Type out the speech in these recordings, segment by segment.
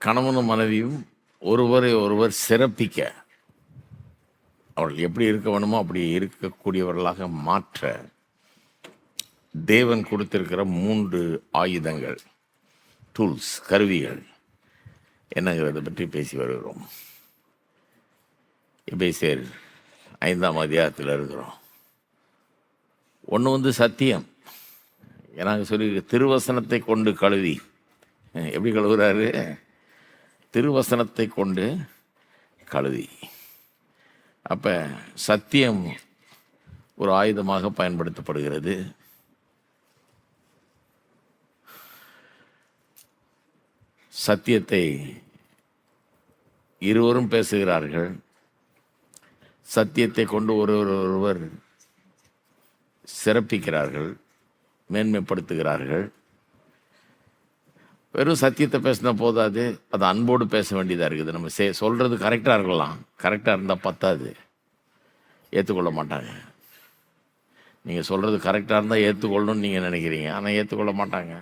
கணவனும் மனைவியும் ஒருவரை ஒருவர் சிறப்பிக்க, அவர்கள் எப்படி இருக்க வேணுமோ அப்படி இருக்கக்கூடியவர்களாக மாற்ற தேவன் கொடுத்திருக்கிற 3 ஆயுதங்கள், டூல்ஸ், கருவிகள் என்னங்கிறத பற்றி பேசி வருகிறோம். எபேசியர் 5ஆம் அதிகாரத்தில் இருக்கிறோம். ஒன்று சத்தியம். எனக்கு சொல்லி திருவசனத்தை கொண்டு கழுவி, எப்படி கழுவுறாரு? திருவசனத்தை கொண்டு கழுவி. அப்போ சத்தியம் ஒரு ஆயுதமாக பயன்படுத்தப்படுகிறது. சத்தியத்தை இருவரும் பேசுகிறார்கள். சத்தியத்தை கொண்டு ஒருவர் சிறப்பிக்கிறார்கள், மேன்மைப்படுத்துகிறார்கள். வெறும் சத்தியத்தை பேசினா போதாது, அது அன்போடு பேச வேண்டியதாக இருக்குது. நம்ம சொல்கிறது கரெக்டாக இருக்கலாம், கரெக்டாக இருந்தால் பத்தாது, ஏற்றுக்கொள்ள மாட்டாங்க. நீங்கள் சொல்கிறது கரெக்டாக இருந்தால் ஏற்றுக்கொள்ளணும்னு நீங்கள் நினைக்கிறீங்க, ஆனால் ஏற்றுக்கொள்ள மாட்டாங்க.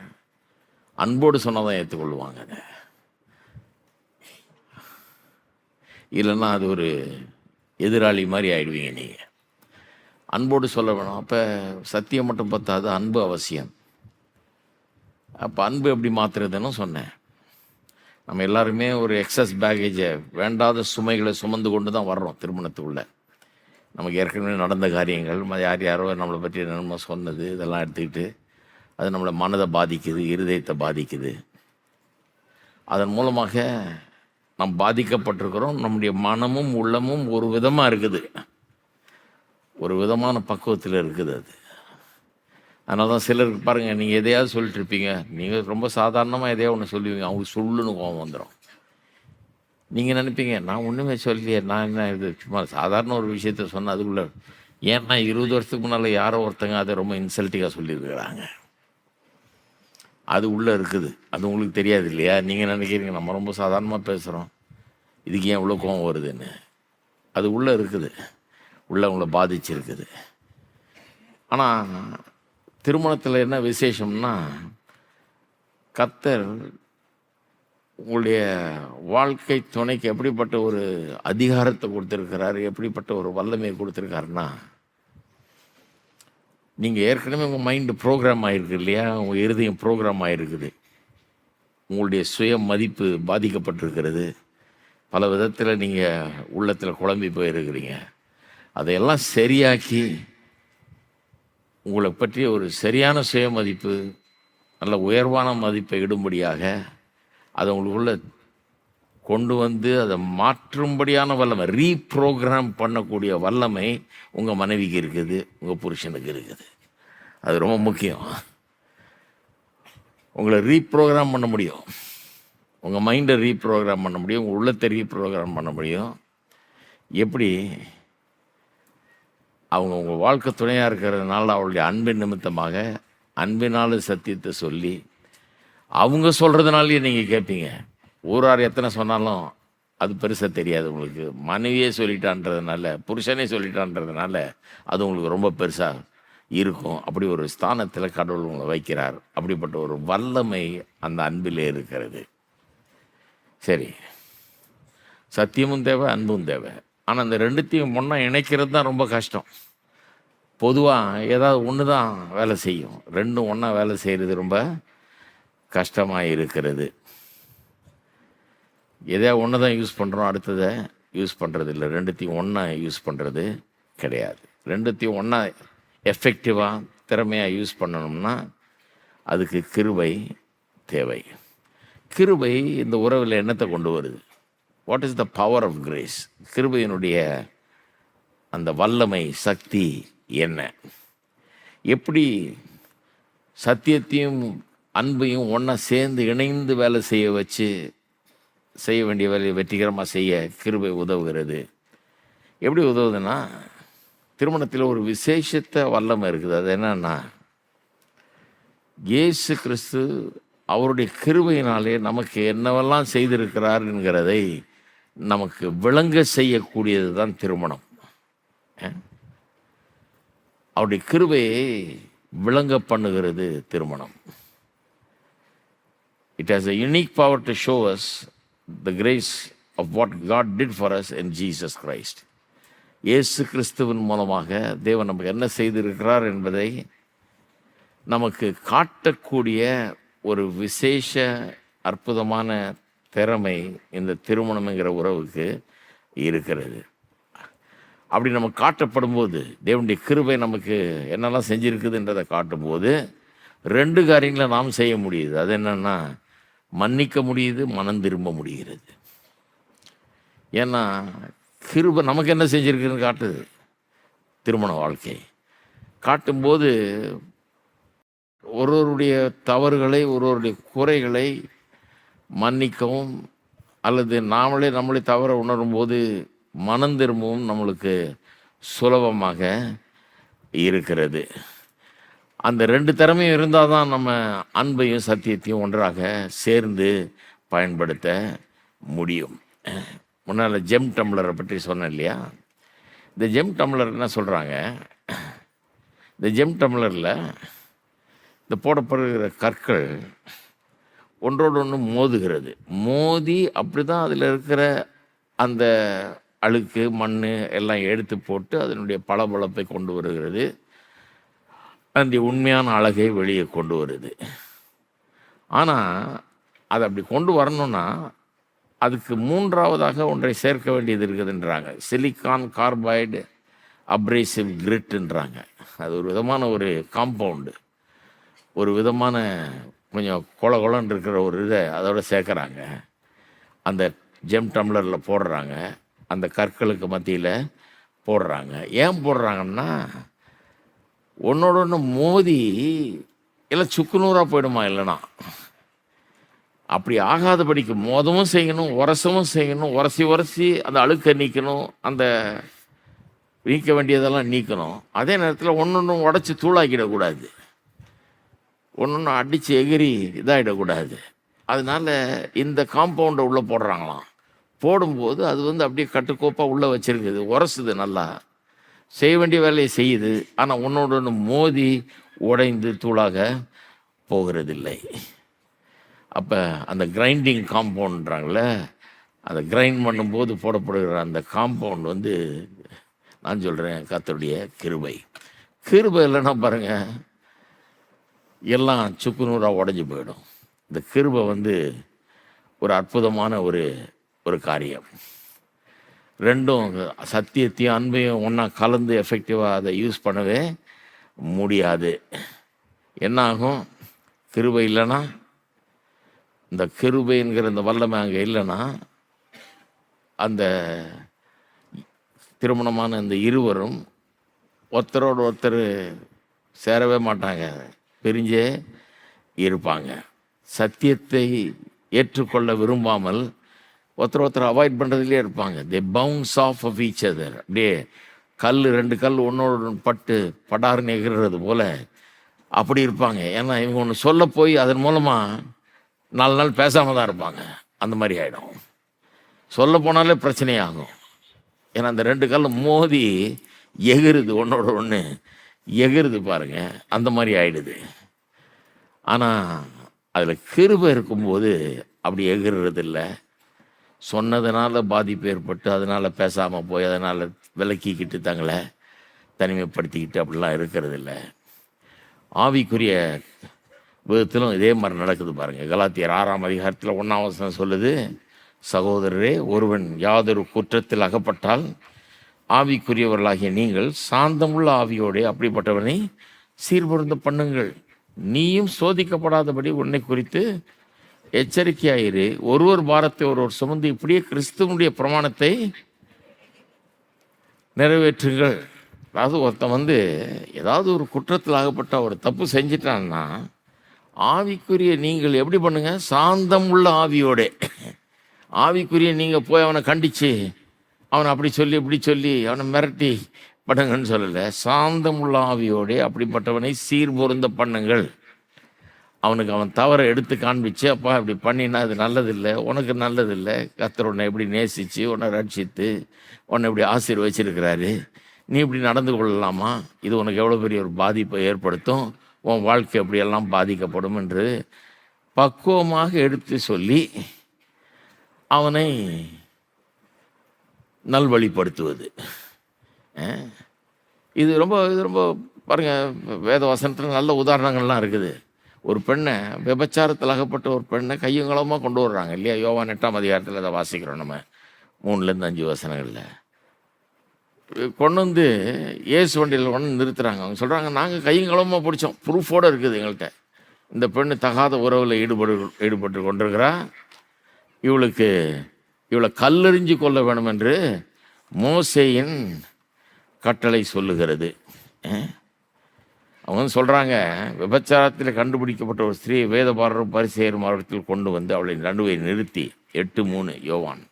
அன்போடு சொன்னால் தான் ஏற்றுக்கொள்ளுவாங்க. அதை இல்லைன்னா அது ஒரு எதிராளி மாதிரி ஆயிடுவீங்க நீங்கள். அன்போடு சொல்ல வேணும். அப்போ சத்தியம் மட்டும் பத்தாது, அன்பு அவசியம். அப்போ அன்பு எப்படி மாற்றுறதுன்னு சொன்னேன். நம்ம எல்லாருமே ஒரு எக்ஸஸ் பேகேஜை, வேண்டாத சுமைகளை சுமந்து கொண்டு தான் வர்றோம் திருமணத்துக்குள்ளே. நமக்கு ஏற்கனவே நடந்த காரியங்கள், யாரோ நம்மளை பற்றி நம்ம சொன்னது, இதெல்லாம் எடுத்துக்கிட்டு அது நம்மளை மனதை பாதிக்குது, இருதயத்தை பாதிக்குது. அதன் மூலமாக நாம் பாதிக்கப்பட்டிருக்கிறோம். நம்முடைய மனமும் உள்ளமும் ஒரு விதமாக இருக்குது, ஒரு விதமான பக்குவத்தில் இருக்குது. அது அதனால தான் சிலருக்கு பாருங்கள், நீங்கள் எதையாவது சொல்லிட்டு இருப்பீங்க, நீங்கள் ரொம்ப சாதாரணமாக எதையாவது ஒன்று சொல்லுவீங்க, அவங்களுக்கு சொல்லுன்னு கோபம் வந்துடும். நீங்கள் நினைப்பீங்க, நான் ஒன்றுமே சொல்லியே, நான் என்ன இது சும்மா சாதாரண ஒரு விஷயத்த சொன்னேன், அதுக்குள்ளே ஏன்னா 20 வருஷத்துக்கு முன்னால் யாரோ ஒருத்தங்க அதை ரொம்ப இன்சல்ட்டிங்காக சொல்லியிருக்கிறாங்க. அது உள்ளே இருக்குது, அது உங்களுக்கு தெரியாது இல்லையா? நீங்கள் நினைக்கிறீங்க நம்ம ரொம்ப சாதாரணமாக பேசுகிறோம், இதுக்கு ஏன் இவ்வளோ கோபம் வருதுன்னு. அது உள்ளே இருக்குது, உள்ளே உங்களை பாதிச்சிருக்குது. ஆனால் திருமணத்தில் என்ன விசேஷம்னா, கர்த்தர் உங்களுடைய வாழ்க்கை துணைக்கு எப்படிப்பட்ட ஒரு அதிகாரத்தை கொடுத்துருக்கிறாரு, எப்படிப்பட்ட ஒரு வல்லமையை கொடுத்துருக்காருன்னா, நீங்கள் ஏற்கனவே உங்கள் மைண்டு ப்ரோக்ராம் ஆகிருக்கு இல்லையா? உங்கள் இருதயம் ப்ரோக்ராம் ஆகிருக்குது. உங்களுடைய சுய மதிப்பு பாதிக்கப்பட்டிருக்கிறது. பல விதத்தில் நீங்கள் உள்ளத்தில் குழம்பி போயிருக்கிறீங்க. அதையெல்லாம் சரியாக்கி உங்களை பற்றிய ஒரு சரியான சுய மதிப்பு, நல்ல உயர்வான மதிப்பை இடும்படியாக அதை உங்களுக்குள்ள கொண்டு வந்து அதை மாற்றும்படியான வல்லமை, ரீப்ரோக்ராம் பண்ணக்கூடிய வல்லமை உங்கள் மனைவிக்கு இருக்குது, உங்கள் புருஷனுக்கு இருக்குது. அது ரொம்ப முக்கியம். உங்களை ரீப்ரோக்ராம் பண்ண முடியும், உங்கள் மைண்டை ரீப்ரோக்ராம் பண்ண முடியும், உங்கள் உள்ளத்தை ரீப்ரோக்ராம் பண்ண முடியும். எப்படி? அவங்க உங்கள் வாழ்க்கை துணையாக இருக்கிறதுனால அவளுடைய அன்பின் நிமித்தமாக அன்பினால் சத்தியத்தை சொல்லி அவங்க சொல்கிறதுனாலே நீங்கள் கேட்பீங்க. ஊரார் எத்தனை சொன்னாலும் அது பெருசாக தெரியாது உங்களுக்கு. மனைவியே சொல்லிட்டான்றதுனால, புருஷனே சொல்லிட்டான்றதுனால அது உங்களுக்கு ரொம்ப பெருசாக இருக்கும். அப்படி ஒரு ஸ்தானத்தில் கடவுள் உங்களை வைக்கிறார். அப்படிப்பட்ட ஒரு வல்லமை அந்த அன்பிலே இருக்கிறது. சரி, சத்தியமும் தேவை, அன்பும் தேவை. ஆனால் இந்த ரெண்டுத்தையும் ஒன்றா இணைக்கிறது தான் ரொம்ப கஷ்டம். பொதுவாக ஏதாவது ஒன்று தான் வேலை செய்யும், ரெண்டும் ஒன்றா வேலை செய்கிறது ரொம்ப கஷ்டமாக இருக்கிறது. எதையா ஒன்று தான் யூஸ் பண்ணுறோம், அடுத்ததை யூஸ் பண்ணுறது இல்லை. ரெண்டுத்தையும் ஒன்றா யூஸ் பண்ணுறது கிடையாது. ரெண்டுத்தையும் ஒன்றா எஃபெக்டிவாக திறமையாக யூஸ் பண்ணணும்னா அதுக்கு கிருபை தேவை. கிருபை இந்த உறவில் என்னத்தை கொண்டு வருது? What is the power of grace? கிருபையினுடைய அந்த வல்லமை, சக்தி என்ன? எப்படி சத்தியத்தையும் அன்பையும் ஒன்றா சேர்ந்து இணைந்து வேலை செய்ய வச்சு செய்ய வேண்டிய வேலையை வெற்றிகரமாக செய்ய கிருபை உதவுகிறது. எப்படி உதவுதுன்னா, திருமணத்தில் ஒரு விசேஷத்த வல்லமை இருக்குது. அது என்னன்னா, இயேசு கிறிஸ்து அவருடைய கிருபையினாலே நமக்கு என்னவெல்லாம் செய்திருக்கிறாருங்கிறதை நமக்கு விளங்க செய்யக்கூடியது தான் திருமணம். அவருடைய கிருபையை விளங்க பண்ணுகிறது திருமணம். It has a unique power to show us the grace of what God did for us in Jesus Christ. இயேசு கிறிஸ்துவின் மூலமாக தேவன் நமக்கு என்ன செய்திருக்கிறார் என்பதை நமக்கு காட்டக்கூடிய ஒரு விசேஷ அற்புதமான திறமை இந்த திருமணம்ங்கிற உறவுக்கு இருக்கிறது. அப்படி நமக்கு காட்டப்படும் போது, தேவனுடைய கிருபை நமக்கு என்னெல்லாம் செஞ்சுருக்குதுன்றதை காட்டும்போது 2 காரியங்களை நாம் செய்ய முடியுது. அது என்னென்னா, மன்னிக்க முடியுது, மனம் திரும்ப முடிகிறது. ஏன்னா கிருபை நமக்கு என்ன செஞ்சுருக்குதுன்னு காட்டுது. திருமண வாழ்க்கை காட்டும்போது ஒருவருடைய தவறுகளை, ஒருவருடைய குறைகளை மன்னிக்கவும் அல்லது நம்மளே தவற உணரும் போது மனம் திரும்பவும் நம்மளுக்கு சுலபமாக இருக்கிறது. அந்த 2 திறமையும் இருந்தால் தான் நம்ம அன்பையும் சத்தியத்தையும் ஒன்றாக சேர்ந்து பயன்படுத்த முடியும். முன்னால் ஜெம் டம்ளரை பற்றி சொன்னேன் இல்லையா? இந்த ஜெம் டம்ளர் என்ன சொல்கிறாங்க, இந்த ஜெம் டம்ளரில் இந்த போடப்படுகிற கற்கள் ஒன்றோடு ஒன்று மோதுகிறது. மோதி அப்படி தான் அதில் இருக்கிற அந்த அழுக்கு மண் எல்லாம் எடுத்து போட்டு அதனுடைய பளபளப்பை கொண்டு வருகிறது, அந்த உண்மையான அழகை வெளியே கொண்டு வருது. ஆனால் அதை அப்படி கொண்டு வரணும்னா அதுக்கு 3ஆவதாக ஒன்றை சேர்க்க வேண்டியது இருக்குதுன்றாங்க. சிலிக்கான் கார்பைடு அப்ரேசிவ் கிரிட்ன்றாங்க. அது ஒரு விதமான ஒரு காம்பவுண்டு, ஒரு விதமான கொஞ்சம் கொலன்னு இருக்கிற ஒரு இதை அதோட சேர்க்குறாங்க. அந்த ஜெம் டம்ளரில் போடுறாங்க, அந்த கற்களுக்கு மத்தியில் போடுறாங்க. ஏன் போடுறாங்கன்னா, ஒன்றோட ஒன்று மோதி எல்லாம் சுக்குநூறாக போயிடுமா. இல்லைனா அப்படி ஆகாதபடிக்கு மோதவும் செய்யணும், உரசவும் செய்யணும், உரசி அந்த அழுக்கை நீக்கணும், அந்த நீக்க வேண்டியதெல்லாம் நீக்கணும். அதே நேரத்தில் ஒன்று உடச்சி தூளாக்கிடக்கூடாது, ஒன்று அடித்து எகிரி இதாகிடக்கூடாது. அதனால் இந்த காம்பவுண்டை உள்ளே போடுறாங்களாம். போடும்போது அது அப்படியே கட்டுக்கோப்பாக உள்ளே வச்சுருக்குது, உரசுது, நல்லா செய்ய வேண்டிய வேலையை செய்யுது. ஆனால் ஒன்றோட ஒன்று மோதி உடைந்து தூளாக போகிறதில்லை. அப்போ அந்த கிரைண்டிங் காம்பவுண்ட்றாங்களே, அதை கிரைண்ட் பண்ணும்போது போடப்படுகிற அந்த காம்பவுண்ட் நான் சொல்கிறேன் கர்த்தருடைய கிருபை. கிருபை இல்லைன்னா பாருங்கள் எல்லாம் சுக்குநூறாக உடஞ்சி போயிடும். இந்த கிருபை ஒரு அற்புதமான ஒரு காரியம். 2ம் சத்தியத்தையும் அன்பையும் ஒன்றா கலந்து எஃபெக்டிவாக அதை யூஸ் பண்ணவே முடியாது. என்ன ஆகும்? கிருபை இல்லைன்னா, இந்த கிருபைங்கிற இந்த வல்லமை அங்கே இல்லைன்னா, அந்த திருமணமான இந்த இருவரும் ஒருத்தரோடு ஒருத்தர் சேரவே மாட்டாங்க, பிரிஞ்சே இருப்பாங்க. சத்தியத்தை ஏற்றுக்கொள்ள விரும்பாமல் ஒருத்தர் அவாய்ட் பண்ணுறதுலேயே இருப்பாங்க. They bounce off off each other. அப்படியே 2 கல் ஒன்றோடு பட்டு படார்னு எகிறது போல் அப்படி இருப்பாங்க. ஏன்னா இவங்க ஒன்று சொல்ல போய் அதன் மூலமாக 4 நாள் பேசாமல் தான் இருப்பாங்க. அந்த மாதிரி ஆகிடும். சொல்ல போனாலே பிரச்சனையாகும். ஏன்னா அந்த 2 கல் மோதி எகிருது, ஒன்றோட ஒன்று எகிருது பாருங்க, அந்த மாதிரி ஆயிடுது. ஆனால் அதில் கிருபை இருக்கும்போது அப்படி எகிறுறது இல்லை. சொன்னதுனால பாதிப்பு ஏற்பட்டு அதனால் பேசாமல் போய் அதனால் விலக்கிக்கிட்டு தங்களை தனிமைப்படுத்திக்கிட்டு அப்படிலாம் இருக்கிறது இல்லை. ஆவிக்குரிய விதத்திலும் இதே மாதிரி நடக்குது பாருங்கள். கலாத்தியர் 6ஆம் அதிகாரத்தில் 1ஆம் வசனம் சொல்லுது, சகோதரரே, ஒருவன் யாதொரு குற்றத்தில் அகப்பட்டால் ஆவிக்குரியவர்களாகிய நீங்கள் சாந்தமுள்ள ஆவியோடே அப்படிப்பட்டவனை சீர்பொருந்த பண்ணுங்கள். நீயும் சோதிக்கப்படாதபடி உன்னை குறித்து எச்சரிக்கையாயிரு. ஒருவர் பாரத்தை ஒருவர் சுமந்து இப்படியே கிறிஸ்துவனுடைய பிரமாணத்தை நிறைவேற்றுங்கள். அதாவது ஒருத்தன் ஏதாவது ஒரு குற்றத்தில் ஆகப்பட்ட ஒரு தப்பு செஞ்சிட்டான்னா ஆவிக்குரிய நீங்கள் எப்படி பண்ணுங்க? சாந்தம் உள்ள ஆவியோட. ஆவிக்குரிய நீங்கள் போய் அவனை கண்டித்து அவனை அப்படி சொல்லி இப்படி சொல்லி அவனை மிரட்டி பண்ணுங்கன்னு சொல்லலை. சாந்தம் உள்ள ஆவியோடே அப்படிப்பட்டவனை சீர்பொருந்த பண்ணுங்கள். அவனுக்கு அவன் தவறை எடுத்து காண்பிச்சு, அப்பா இப்படி பண்ணினா அது நல்லதில்லை, உனக்கு நல்லதில்லை, கர்த்தர் உன்னை எப்படி நேசித்து உன்னை ரட்சித்து உன்னை இப்படி ஆசீர்வச்சிருக்கிறாரு, நீ இப்படி நடந்து கொள்ளலாமா, இது உனக்கு எவ்வளோ பெரிய ஒரு பாதிப்பை ஏற்படுத்தும், உன் வாழ்க்கை எப்படியெல்லாம் பாதிக்கப்படும் என்று பக்குவமாக எடுத்து சொல்லி அவனை நல்வழிப்படுத்துவது. இது ரொம்ப பாருங்க, வேத வசனத்தில் நல்ல உதாரணங்கள்லாம் இருக்குது. ஒரு பெண்ணை, விபச்சாரத்தில் அகப்பட்ட ஒரு பெண்ணை கையங்களமாக கொண்டு வர்றாங்க இல்லையா? யோவான் 8ஆம் அதிகாரத்தில் அதை வாசிக்கிறோம் நம்ம 3லேருந்து 5 வசனங்களில். கொண்டு வந்து இயேசு வண்டியில் கொண்டு நிறுத்துறாங்க. அவங்க சொல்கிறாங்க, நாங்கள் கையங்களமாக பிடிச்சோம், ப்ரூஃபோடு இருக்குது எங்கள்கிட்ட. இந்த பெண்ணு தகாத உறவில் ஈடுபட்டு கொண்டிருக்கிறா, இவளை கல்லெறிஞ்சு கொள்ள வேணும் என்று மோசேயின் கட்டளை சொல்லுகிறது. அவங்க வந்து சொல்கிறாங்க, விபச்சாரத்தில் கண்டுபிடிக்கப்பட்ட ஒரு ஸ்திரீ வேதபாரரும் பரிசேயரும் அவரிடத்தில் கொண்டு வந்து அவளை நடுவை நிறுத்தி 8:3 யோவான்,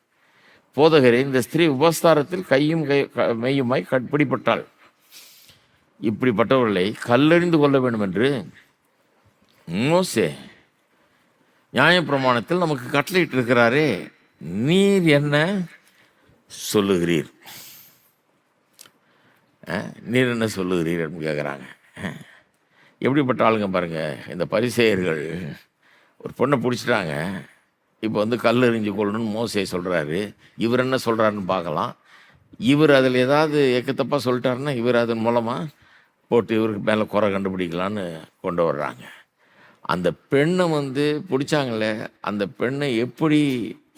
போதகரே, இந்த ஸ்திரீ விபச்சாரத்தில் கையும் மெய்யுமாய் பிடிப்பட்டாள். இப்படிப்பட்டவர்களை கல்லெறிந்து கொள்ள வேண்டும் என்று மோசே நியாயப்பிரமாணத்தில் நமக்கு கட்டளையிட்டு இருக்கிறாரே, நீர் என்ன சொல்லுகிறீர்? நீர் என்ன சொல்லுகிறீர் அப்படின்னு கேட்குறாங்க. எப்படிப்பட்ட ஆளுங்க பாருங்கள், இந்த பரிசேயர்கள் ஒரு பொண்ணை பிடிச்சிட்டாங்க. இப்போ வந்து கல் எறிஞ்சு கொள்ளணும்னு மோசே சொல்கிறாரு. இவர் என்ன சொல்கிறாருன்னு பார்க்கலாம். இவர் அதில் ஏதாவது எக்கத்தப்பாக சொல்லிட்டாருன்னா இவர் அதன் மூலமாக போட்டு இவருக்கு மேலே குறை கண்டுபிடிக்கலான்னு கொண்டு வர்றாங்க. அந்த பெண்ணை வந்து பிடிச்சாங்களே, அந்த பெண்ணை எப்படி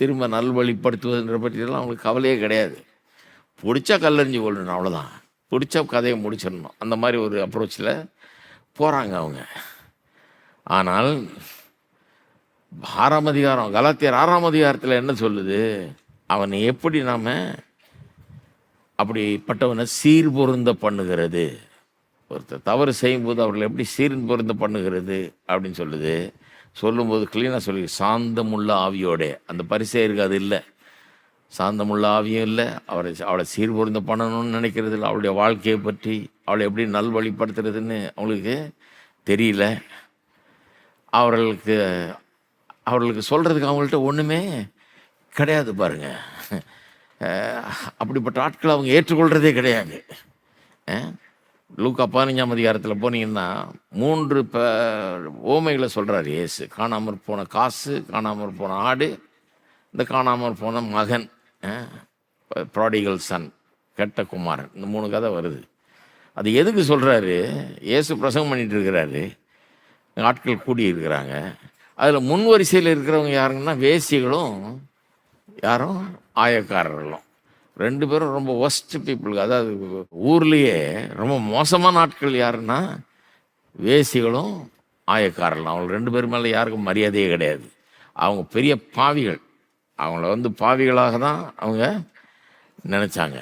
திரும்ப நல்வழிப்படுத்துவதுன்ற பற்றியெல்லாம் அவங்களுக்கு கவலையே கிடையாது. பிடிச்சா கல்லெறிஞ்சு கொள்ளணும், அவ்வளோதான். பிடிச்சா கதையை முடிச்சிடணும். அந்த மாதிரி ஒரு அப்ரோச்சில் போகிறாங்க அவங்க. ஆனால் 6ஆம் அதிகாரம், கலாத்தியர் 6ஆம் அதிகாரத்தில் என்ன சொல்லுது? அவனை எப்படி நாம் அப்படிப்பட்டவனை சீர்பொருந்த பண்ணுகிறது, ஒருத்தர் தவறு செய்யும்போது அவர்களை எப்படி சீர்பொருந்த பண்ணுகிறது அப்படின்னு சொல்லும்போது கிளீனாக சொல்லி, சாந்தமுள்ள ஆவியோட. அந்த பரிசேயருக்கு அது இல்லை, சாந்தமுள்ள ஆவியும் இல்லை, அவளை சீர்பொருந்த பண்ணணும்னு நினைக்கிறது இல்லை. அவளுடைய வாழ்க்கையை பற்றி, அவளை எப்படி நல்வழிப்படுத்துறதுன்னு அவங்களுக்கு தெரியல. அவர்களுக்கு சொல்கிறதுக்கு அவங்கள்ட்ட ஒன்றுமே கிடையாது பாருங்க. அப்படிப்பட்ட ஆட்களை அவங்க ஏற்றுக்கொள்கிறதே கிடையாது. லூக்கா 15ஆம் அதிகாரத்தில் போனீங்கன்னா 3 ஓமைகளை சொல்கிறார் இயேசு. காணாமற் போன காசு, காணாமற் போன ஆடு, இந்த காணாமற் போன மகன், ப்ராடிகல் சன், கெட்ட குமாரன். இந்த 3 கதை வருது. அது எதுக்கு சொல்கிறாரு? இயேசு பிரசங்கம் பண்ணிகிட்டு இருக்கிறாரு, ஆட்கள் கூடி இருக்கிறாங்க. அதில் முன் வரிசையில் இருக்கிறவங்க யாருங்கன்னா வேசிகளும் யாரும் ஆயக்காரர்களும். 2 பேரும் ரொம்ப ஒஸ்ட் பீப்புளுக்கு. அதாவது ஊர்லேயே ரொம்ப மோசமான ஆட்கள் யாருன்னா வேசிகளும் ஆயக்காரர்களும். அவங்க 2 பேர் மேலே யாருக்கும் மரியாதையே கிடையாது. அவங்க பெரிய பாவிகள். அவங்கள வந்து பாவிகளாக தான் அவங்க நினச்சாங்க.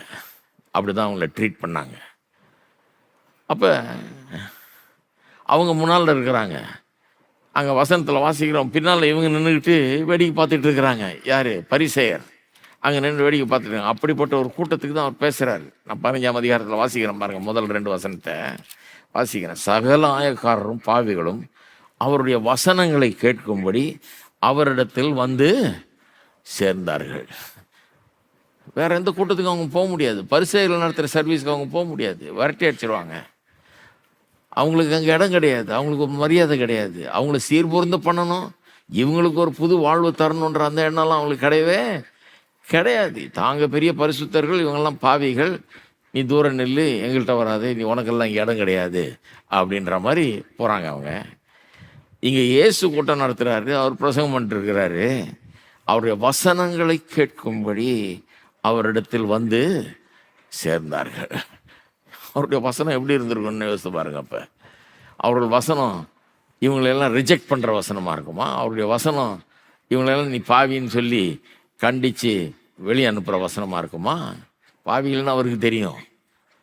அப்படி தான் அவங்கள ட்ரீட் பண்ணாங்க. அப்போ அவங்க முன்னால் இருக்கிறாங்க. அங்கே வசனத்தில் வாசிக்கிறோம், பின்னால் இவங்க நின்றுக்கிட்டு வேடிக்கை பார்த்துட்டு இருக்கிறாங்க. யார்? பரிசேயர். அங்கே நின்று வேடிக்கை பார்த்துட்டு. அப்படிப்பட்ட ஒரு கூட்டத்துக்கு தான் அவர் பேசுகிறாரு. நான் 15ஆம் அதிகாரத்தில் வாசிக்கிறேன் பாருங்கள், முதல் 2 வசனத்தை வாசிக்கிறேன். சகல ஆயக்காரரும் பாவிகளும் அவருடைய வசனங்களை கேட்கும்படி அவரிடத்தில் வந்து சேர்ந்தார்கள். வேற எந்த கூட்டத்துக்கு அவங்க போக முடியாது. பரிசேயர்கள் நடத்துகிற சர்வீஸ்க்கு அவங்க போக முடியாது, விரட்டி அடிச்சிருவாங்க. அவங்களுக்கு அங்கே இடம் கிடையாது, அவங்களுக்கு ஒரு மரியாதை கிடையாது. அவங்கள சீர்பொருந்த பண்ணணும், இவங்களுக்கு ஒரு புது வாழ்வு தரணுன்ற அந்த எண்ணம்லாம் அவங்களுக்கு கிடையவே கிடையாது. தாங்க பெரிய பரிசுத்தர்கள், இவங்கெல்லாம் பாவிகள், நீ தூரம் நில்லு, எங்கள்கிட்ட வராது, நீ உனக்கெல்லாம் இங்கே இடம் கிடையாது அப்படின்ற மாதிரி போகிறாங்க அவங்க. இங்கே இயேசு கூட்டம் நடத்துகிறாரு, அவர் பிரசங்கம் பண்ணிட்டுருக்கிறாரு. அவருடைய வசனங்களை கேட்கும்படி அவரிடத்தில் வந்து சேர்ந்தார்கள். அவருடைய வசனம் எப்படி இருந்திருக்குன்னு யோசித்து பாருங்க. அப்போ அவருடைய வசனம் இவங்களெல்லாம் ரிஜெக்ட் பண்ணுற வசனமாக இருக்குமா? அவருடைய வசனம் இவங்களெல்லாம் நீ பாவின்னு சொல்லி கண்டித்து வெளியே அனுப்புகிற வசனமாக இருக்குமா? பாவிகள்னு அவருக்கு தெரியும்.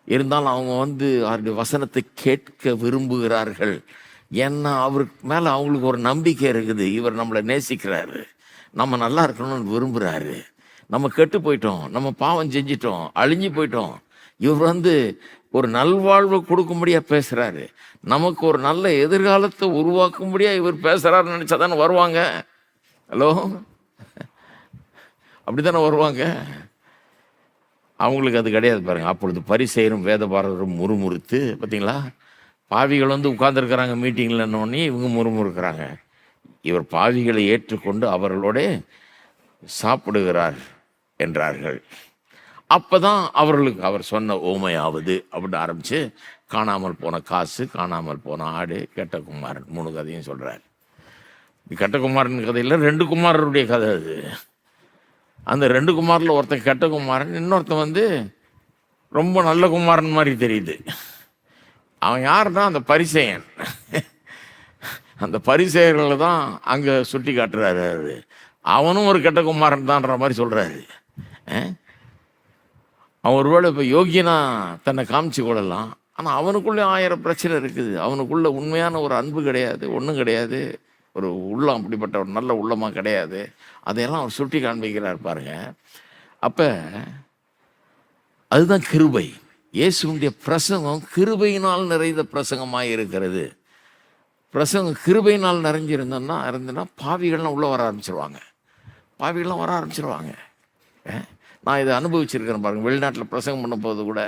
இருந்தாலும் அவங்க வந்து அவருடைய வசனத்தை கேட்க விரும்புகிறார்கள். ஏன்னா அவருக்கு மேலே அவங்களுக்கு ஒரு நம்பிக்கை இருக்குது. இவர் நம்மளை நேசிக்கிறாரு, நம்ம நல்லா இருக்கணும்னு விரும்புகிறாரு. நம்ம கெட்டு போயிட்டோம், நம்ம பாவம் செஞ்சிட்டோம், அழிஞ்சு போயிட்டோம். இவர் வந்து ஒரு நல்வாழ்வு கொடுக்கும்படியா பேசுகிறாரு, நமக்கு ஒரு நல்ல எதிர்காலத்தை உருவாக்கும்படியா இவர் பேசுகிறாருன்னு நினச்சா தானே வருவாங்க. ஹலோ, அப்படி தானே வருவாங்க. அவங்களுக்கு அது கிடையாது பாருங்கள். அப்பொழுது பரிசேயரும் வேதபாரரும் முறுமுறுத்து, பார்த்தீங்களா, பாவிகள் வந்து உட்கார்ந்துருக்கிறாங்க மீட்டிங்கில், என்னோடனே இவங்க முறுமுறுக்கிறாங்க. இவர் பாவிகளை ஏற்றுக்கொண்டு அவர்களோட சாப்பிடுகிறார் என்றார்கள். அப்பதான் அவர்களுக்கு அவர் சொன்ன ஓமையாவது அப்படின்னு ஆரம்பிச்சு, காணாமல் போன காசு, காணாமல் போன ஆடு, கெட்ட குமாரன் 3 கதையும் சொல்றாரு. கெட்ட குமாரன் கதையில் 2 குமாரருடைய கதை அது. அந்த 2 குமாரில் ஒருத்தன் கெட்ட குமாரன், இன்னொருத்தன் வந்து ரொம்ப நல்ல குமாரன் மாதிரி தெரியுது. அவன் யாருன்னா அந்த பரிசேயன். அந்த பரிசேயர்களை தான் அங்கே சுட்டி காட்டுறாரு. அது அவனும் ஒரு கெட்ட குமாரன் தான்ற மாதிரி சொல்கிறாரு. அவன் ஒருவேளை இப்போ யோகியனா தன்னை காமிச்சு கொள்ளலாம், ஆனால் அவனுக்குள்ளே 1000 பிரச்சனை இருக்குது. அவனுக்குள்ள உண்மையான ஒரு அன்பு கிடையாது, ஒன்றும் கிடையாது. ஒரு உள்ளம் அப்படிப்பட்ட ஒரு நல்ல உள்ளமாக கிடையாது. அதையெல்லாம் அவர் சுட்டி காண்பிக்கிறார் பாருங்க. அப்போ அதுதான் கிருபை. இயேசுடைய பிரசங்கம் கிருபையினால் நிறைந்த பிரசங்கமாக இருக்கிறது. பிரசங்கம் கிருபையினால் இருந்துன்னா பாவிகள்லாம் உள்ளே வர ஆரம்பிச்சிருவாங்க. பாவிகள்லாம் வர ஆரம்பிச்சிருவாங்க. நான் இதை அனுபவிச்சிருக்கிறேன் பாருங்க. வெளிநாட்டில் பிரசங்கம் பண்ண போது கூட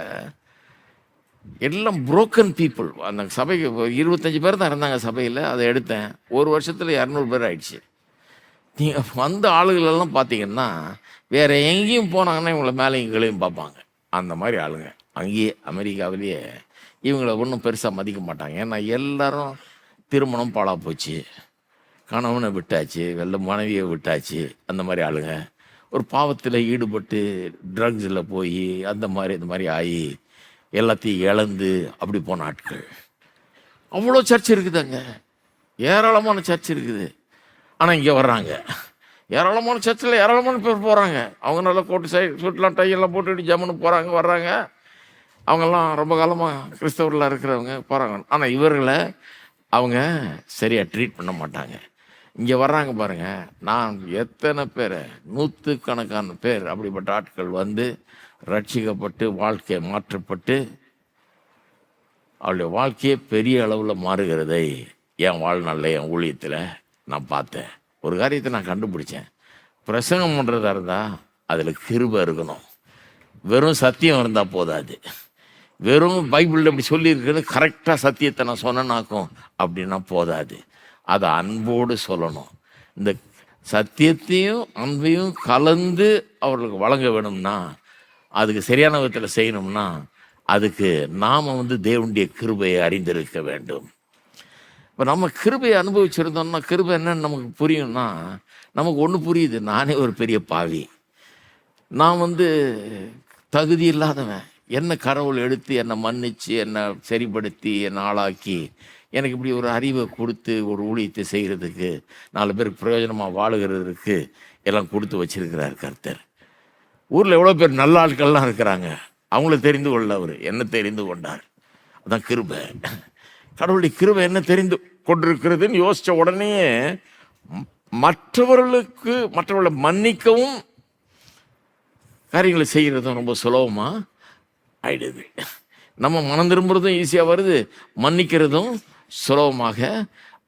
எல்லாம் புரோக்கன் பீப்புள். அந்த சபைக்கு 25 பேர் தான் இருந்தாங்க சபையில். அதை எடுத்தேன். 1 வருஷத்தில் 200 பேர் ஆயிடுச்சு. நீங்கள் வந்த ஆளுகளெல்லாம் பார்த்தீங்கன்னா வேறு எங்கேயும் போனாங்கன்னா இவங்களை மேலே இங்கேயும் பார்ப்பாங்க. அந்த மாதிரி ஆளுங்க. அங்கேயே அமெரிக்காவிலேயே இவங்களை ஒன்றும் பெருசாக மதிக்க மாட்டாங்க. ஏன்னா எல்லாரும் திருமணம் பாழா போச்சு, கணவனை விட்டாச்சு, மனைவியை விட்டாச்சு. அந்த மாதிரி ஆளுங்க ஒரு பாவத்தில் ஈடுபட்டு ட்ரக்ஸில் போய் அந்த மாதிரி ஆகி எல்லாத்தையும் இழந்து அப்படி போன ஆட்கள். அவ்வளோ சர்ச் இருக்குது அங்கே, ஏராளமான சர்ச் இருக்குது. ஆனால் இங்கே வர்றாங்க, ஏராளமான சர்ச்சில் ஏராளமான பேர் போகிறாங்க. அவங்க நல்லா கோட்டு சூட்லாம் டையெல்லாம் போட்டுட்டு ஜம்முன்னு போகிறாங்க, வர்றாங்க. அவங்கெல்லாம் ரொம்ப காலமாக கிறிஸ்தவர்களாக இருக்கிறவங்க போகிறாங்க. ஆனால் இவர்களை அவங்க சரியாக ட்ரீட் பண்ண மாட்டாங்க. இங்கே வர்றாங்க பாருங்கள். நான் எத்தனை பேர், 100கணக்கான பேர் அப்படிப்பட்ட ஆட்கள் வந்து ரட்சிக்கப்பட்டு வாழ்க்கையை மாற்றப்பட்டு அவளுடைய வாழ்க்கையே பெரிய அளவில் மாறுகிறதை என் வாழ்நாளில் என் ஊழியத்தில் நான் பார்த்தேன். ஒரு காரியத்தை நான் கண்டுபிடிச்சேன். பிரசங்கம் பண்ணுறதா இருந்தால் அதில் கிருபை இருக்கணும். வெறும் சத்தியம் இருந்தால் போதாது. வெறும் பைபிளில் இப்படி சொல்லியிருக்கிறது கரெக்டாக சத்தியத்தை நான் சொன்னேனாக்கும் அப்படின்னா போதாது. அதை அன்போடு சொல்லணும். இந்த சத்தியத்தையும் அன்பையும் கலந்து அவர்களுக்கு வழங்க வேணும்னா, அதுக்கு சரியான விதத்தில் செய்யணும்னா, அதுக்கு நாம் தேவனுடைய கிருபையை அறிந்திருக்க வேண்டும். இப்போ நம்ம கிருபையை அனுபவிச்சிருந்தோம்னா, கிருபை என்னன்னு நமக்கு புரியும்னா, நமக்கு ஒன்று புரியுது. நானே ஒரு பெரிய பாவி, நான் தகுதி இல்லாதவன். என்னை கடவுள் எடுத்து என்னை மன்னித்து என்னை சரிப்படுத்தி என்னை ஆளாக்கி எனக்கு இப்படி ஒரு அறிவை கொடுத்து ஒரு ஊழியத்தை செய்கிறதுக்கு, 4 பேருக்கு பிரயோஜனமாக வாழுகிறதுக்கு எல்லாம் கொடுத்து வச்சிருக்கிறார் கர்த்தர். ஊரில் எவ்வளோ பேர் நல்ல ஆட்கள்லாம் இருக்கிறாங்க. அவங்கள தெரிந்து கொள்ள அவர் என்ன தெரிந்து கொண்டார். அதான் கிருபை. கடவுளுடைய கிருபை என்ன தெரிந்து கொண்டிருக்கிறதுன்னு யோசித்த உடனே மற்றவர்களை மன்னிக்கவும் காரியங்களை செய்கிறதும் ரொம்ப சுலபமாக ஆயிடுது. நம்ம மனம் திரும்புறதும் ஈஸியாக வருது, மன்னிக்கிறதும் சுலபமாக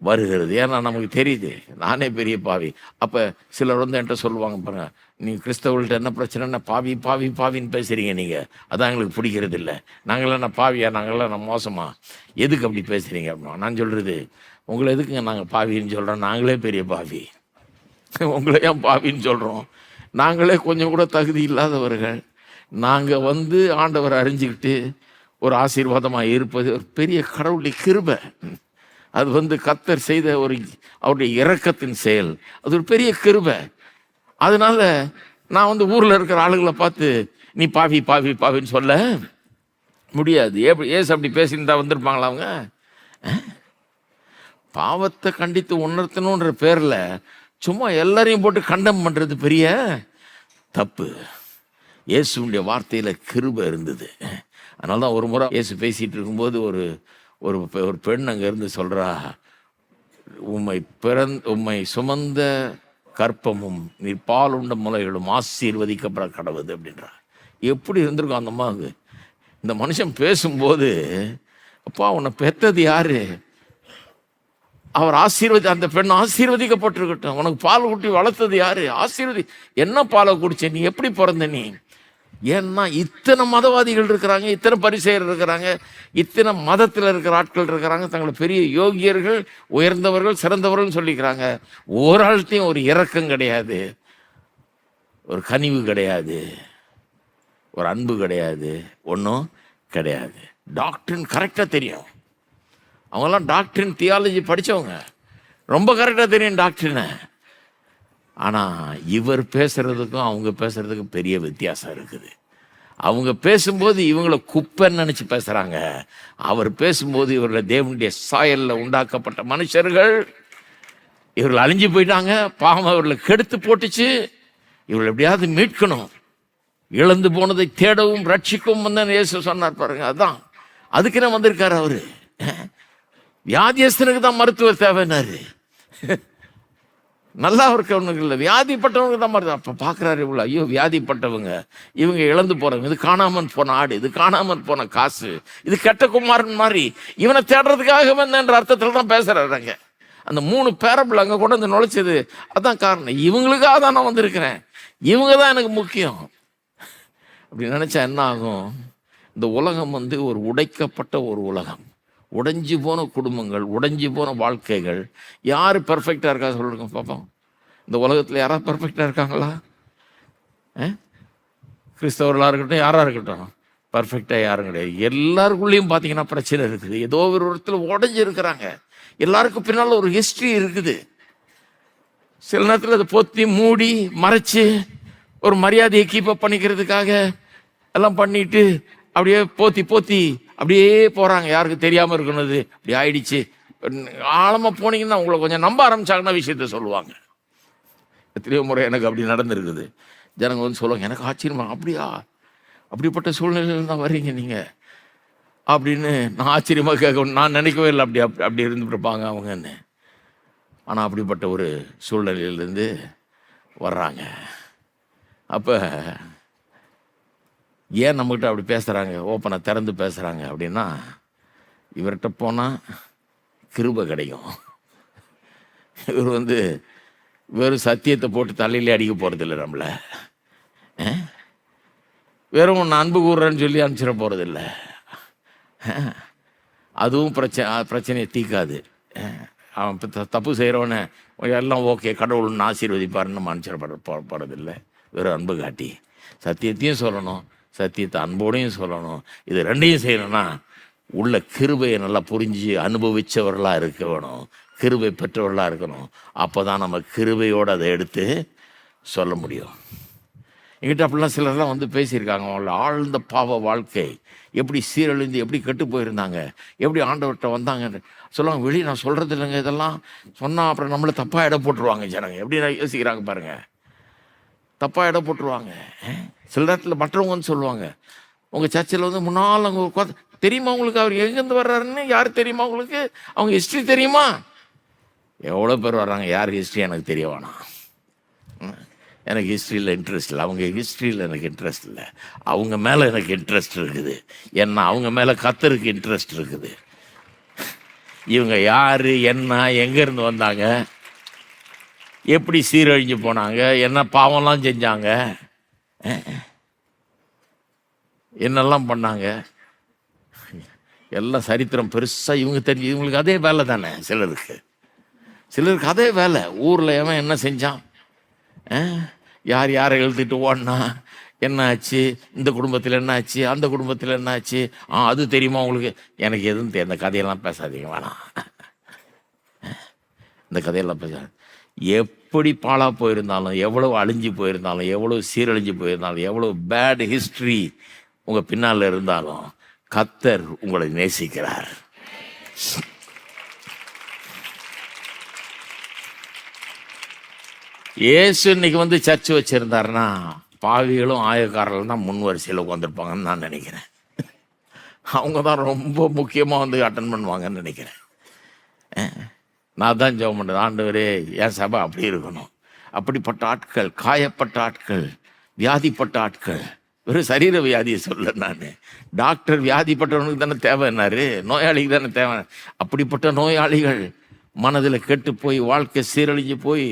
வருகிறது. ஏன்னா நமக்கு தெரியுது நானே பெரிய பாவி. அப்போ சிலர் என்கிட்ட சொல்லுவாங்க, பாருங்க, நீங்கள் கிறிஸ்தவர்கள்ட்ட என்ன பிரச்சனைன்னா பாவி பாவி பாவின்னு பேசுகிறீங்க நீங்கள், அதான் எங்களுக்கு பிடிக்கிறது இல்லை. நாங்களாம் என்ன பாவியா, நாங்களாம் நான் மோசமா, எதுக்கு அப்படி பேசுகிறீங்க அப்படின்னா நான் சொல்கிறது, உங்களை எதுக்குங்க நாங்கள் பாவின்னு சொல்கிறோம்? நாங்களே பெரிய பாவி. உங்களை ஏன் பாவின்னு சொல்கிறோம்? நாங்களே கொஞ்சம் கூட தகுதி இல்லாதவர்கள். நாங்கள் ஆண்டவரை அறிஞ்சிக்கிட்டு ஒரு ஆசீர்வாதமாக இருப்பது ஒரு பெரிய கடவுளுடைய கிருபை. அது கர்த்தர் செய்த அவருடைய இரக்கத்தின் செயல். அது ஒரு பெரிய கிருபை. அதனால நான் ஊரில் இருக்கிற ஆளுகளை பார்த்து நீ பாவி பாவி பாவின்னு சொல்ல முடியாது. ஏசு அப்படி பேசியிருந்தா வந்திருப்பாங்களா அவங்க? பாவத்தை கண்டித்து உணர்த்தணுன்ற பேரில் சும்மா எல்லாரையும் போட்டு கண்டம் பண்ணுறது பெரிய தப்பு. இயேசுடைய வார்த்தையில் கிருபை இருந்தது. அதனால தான் ஒரு முறை இயேசு பேசிகிட்டு இருக்கும்போது ஒரு பெண் அங்கேருந்து சொல்கிறா, உம்மை சுமந்த கற்பமும் நீ பால் உண்ட முலைகளும் ஆசீர்வதிக்கப்பட கடவுது அப்படின்றா. எப்படி இருந்திருக்கும் அந்த அம்மாவுக்கு? இந்த மனுஷன் பேசும்போது, அப்பா உன்னை பெற்றது யாரு? அவர் அந்த பெண் ஆசீர்வதிக்கப்பட்டிருக்கட்டும். உனக்கு பால் ஊட்டி வளர்த்தது யாரு? என்ன பாலை குடிச்ச நீ? எப்படி பிறந்த நீ? ஏன்னா இத்தனை மதவாதிகள் இருக்கிறாங்க, இத்தனை பரிசேயர் இருக்கிறாங்க, இத்தனை மதத்தில் இருக்கிற ஆட்கள் இருக்கிறாங்க, தங்களை பெரிய யோகியர்கள், உயர்ந்தவர்கள், சிறந்தவர்கள் சொல்லிக்கிறாங்க. ஒரு ஆள்கிட்டையும் ஒரு இரக்கம் கிடையாது. ஒரு கனிவு கிடையாது, ஒரு அன்பு கிடையாது, ஒன்றும் கிடையாது. டாக்டரின் கரெக்டாக தெரியும். அவங்கெல்லாம் டாக்டரின் தியாலஜி படித்தவங்க, ரொம்ப கரெக்டாக தெரியும் டாக்டரினை. ஆனால் இவர் பேசுகிறதுக்கும் அவங்க பேசுகிறதுக்கும் பெரிய வித்தியாசம் இருக்குது. அவங்க பேசும்போது இவங்களை குப்பைன்னு நினச்சி பேசுகிறாங்க. அவர் பேசும்போது இவர்களை தேவனுடைய சாயலில் உண்டாக்கப்பட்ட மனுஷர்கள், இவர்கள் அழிஞ்சு போயிட்டாங்க, பாவம் இவர்களை கெடுத்து போட்டுச்சு, இவர்கள் எப்படியாவது மீட்கணும், இழந்து போனதை தேடவும் ரட்சிக்கவும் வந்து இயேசு சொன்னார் பாருங்க. அதுதான் அதுக்குன்னு வந்திருக்காரு அவரு. வியாதியஸ்தனுக்கு தான் மருத்துவர் தேவைன்னாரு. நல்லா இருக்கவனுக்கு இல்லை, வியாதிப்பட்டவனுக்கு தான் மருத்துவம். அப்போ பார்க்குறாரு இவ்வளோ, ஐயோ வியாதிப்பட்டவங்க, இவங்க இழந்து போகிறவங்க, இது காணாமல் போன ஆடு, இது காணாமல் போன காசு, இது கெட்ட குமாரன் மாதிரி இவனை தேடுறதுக்காக வந்தேன்ற அர்த்தத்தில் தான் பேசுகிறாங்க. அந்த 3 பேரபிள் அங்கே கொண்டு வந்து நுழைச்சது அதுதான் காரணம். இவங்களுக்காக தான் நான் வந்திருக்கிறேன், இவங்க தான் எனக்கு முக்கியம் அப்படி நினச்சா என்ன ஆகும்? இந்த உலகம் வந்து ஒரு உடைக்கப்பட்ட ஒரு உலகம், உடைஞ்சு போன குடும்பங்கள், உடைஞ்சு போன வாழ்க்கைகள். யார் பர்ஃபெக்டாக இருக்கா சொல்லுங்க பார்ப்போம். இந்த உலகத்தில் யாராவது பர்ஃபெக்டாக இருக்காங்களா? கிறிஸ்தவர்களாக இருக்கட்டும், யாராக இருக்கட்டும், பர்ஃபெக்டாக யாரும் கிடையாது. எல்லாருக்குள்ளேயும் பார்த்தீங்கன்னா பிரச்சனை இருக்குது. ஏதோ ஒரு இடத்துல உடஞ்சி இருக்கிறாங்க. எல்லாருக்கும் பின்னால் ஒரு ஹிஸ்ட்ரி இருக்குது. சில நேரத்தில் அதை பொத்தி மூடி மறைச்சு ஒரு மரியாதையை கீப்பப் பண்ணிக்கிறதுக்காக எல்லாம் பண்ணிட்டு அப்படியே போத்தி அப்படியே போகிறாங்க. யாருக்கு தெரியாமல் இருக்கணுது அப்படி ஆயிடுச்சு. ஆழமாக போனீங்கன்னா உங்களை கொஞ்சம் நம்ப ஆரம்பிச்சாங்கன்னா விஷயத்த சொல்லுவாங்க. எத்தனையோ முறை எனக்கு அப்படி நடந்திருக்குது. ஜனங்க வந்து சொல்லுவாங்க, எனக்கு ஆச்சரியமா, அப்படியா, அப்படிப்பட்ட சூழ்நிலையில் தான் வர்றீங்க நீங்கள் அப்படின்னு நான் ஆச்சரியமாக கேட்க, நான் நினைக்கவே இல்லை அப்படி அப்படி இருந்துருப்பாங்க அவங்கன்னு. ஆனால் அப்படிப்பட்ட ஒரு சூழ்நிலையிலேருந்து வர்றாங்க. அப்போ ஏன் நம்மகிட்ட அப்படி பேசுகிறாங்க, ஓப்பனாக திறந்து பேசுகிறாங்க அப்படின்னா, இவர்கிட்ட போனால் கிருபை கிடைக்கும். இவர் வந்து வெறும் சத்தியத்தை போட்டு தலையிலே அடிக்க போகிறதில்ல, நம்மளை வெறும் நான் அன்பு கூறுறேன்னு சொல்லி அனுப்பிச்சிட போகிறதில்ல. அதுவும் பிரச்சனையை தீக்காது. அவன் தப்பு செய்கிறவனை எல்லாம் ஓகே கடவுள்னு ஆசீர்வதிப்பாருன்னு நம்ம அனுப்பிச்சிட போகிறதில்லை. வெறும் அன்பு காட்டி சத்தியத்தையும் சொல்லணும், சத்தியத்தை அன்போடையும் சொல்லணும். இது ரெண்டையும் செய்யணும்னா உள்ள கிருபையை நல்லா புரிஞ்சு அனுபவித்தவர்களாக இருக்க வேணும், கிருபை பெற்றவர்களாக இருக்கணும். அப்போ தான் நம்ம கிருபையோடு அதை எடுத்து சொல்ல முடியும். என்கிட்ட அப்படிலாம் சிலர்லாம் வந்து பேசியிருக்காங்க. அவங்கள ஆழ்ந்த பாவ வாழ்க்கை எப்படி சீரழிந்து எப்படி கெட்டு போயிருந்தாங்க, எப்படி ஆண்டவர்கிட்ட வந்தாங்கன்னு சொல்லுவாங்க. வெளியே நான் சொல்கிறது இல்லைங்க, இதெல்லாம் சொன்னால் அப்புறம் நம்மளை தப்பாக இடம் போட்டுருவாங்க ஜனங்க. எப்படி நான் யோசிக்கிறாங்க பாருங்கள், தப்பாக இடம் போட்டுருவாங்க. சில நேரத்தில் மற்றவங்க வந்து சொல்லுவாங்க, உங்கள் சர்ச்சில் வந்து முன்னால் அவங்க தெரியுமா உங்களுக்கு, அவர் எங்கேருந்து வர்றாருன்னு யார் தெரியுமா உங்களுக்கு, அவங்க ஹிஸ்ட்ரி தெரியுமா? எவ்வளோ பேர் வர்றாங்க, யார் ஹிஸ்ட்ரி எனக்கு தெரிய வேணாம். எனக்கு ஹிஸ்ட்ரியில் இன்ட்ரெஸ்ட் இல்லை, அவங்க ஹிஸ்ட்ரியில் எனக்கு இன்ட்ரெஸ்ட் இல்லை, அவங்க மேலே எனக்கு இன்ட்ரெஸ்ட் இருக்குது. ஏன்னா அவங்க மேலே கர்த்தருக்கு இன்ட்ரெஸ்ட் இருக்குது. இவங்க யார், என்ன, எங்கேருந்து வந்தாங்க, எப்படி சீரழிஞ்சு போனாங்க, என்ன பாவம்லாம் செஞ்சாங்க, என்னெல்லாம் பண்ணாங்க, எல்லாம் சரித்திரம் பெருசாக இவங்க தெரிஞ்சு. இவங்களுக்கு அதே வேலை தானே, சிலருக்கு அதே வேலை. ஊரில் எவன் என்ன செஞ்சான், யார் யாரை எழுதிட்டு ஓடனா, என்ன ஆச்சு, இந்த குடும்பத்தில் என்ன ஆச்சு, அந்த குடும்பத்தில் என்ன ஆச்சு, அது தெரியுமா உங்களுக்கு? எனக்கு எதுவும் தெரியும், இந்த கதையெல்லாம் பேசாதீங்க, வேணாம், இந்த கதையெல்லாம் பேசாது. எப்படி பாழாக போயிருந்தாலும், எவ்வளோ அழிஞ்சு போயிருந்தாலும், எவ்வளோ சீரழிஞ்சு போயிருந்தாலும், எவ்வளோ பேட் ஹிஸ்ட்ரி உங்கள் பின்னால் இருந்தாலும் கர்த்தர் உங்களை நேசிக்கிறார். இயேசு இன்னைக்கு வந்து சர்ச்சு வச்சுருந்தாருன்னா பாவிகளும் ஆயக்காரர்களும் தான் முன் வரிசையில் உட்காந்துருப்பாங்கன்னு நான் நினைக்கிறேன். அவங்க தான் ரொம்ப முக்கியமாக வந்து அட்டன் பண்ணுவாங்கன்னு நினைக்கிறேன். நான் தான் ஜெபம் பண்ணுறேன், ஆண்டவரே என் சபை அப்படி இருக்கணும். அப்படிப்பட்ட ஆட்கள், காயப்பட்ட ஆட்கள், வியாதிப்பட்ட ஆட்கள், வெறும் சரீர வியாதியை சொல்ல, நான் டாக்டர் வியாதிப்பட்டவனுக்கு தானே தேவைன்னாரு, நோயாளிக்கு தானே தேவை. அப்படிப்பட்ட நோயாளிகள், மனதில் கெட்டு போய் வாழ்க்கை சீரழிஞ்சு போய்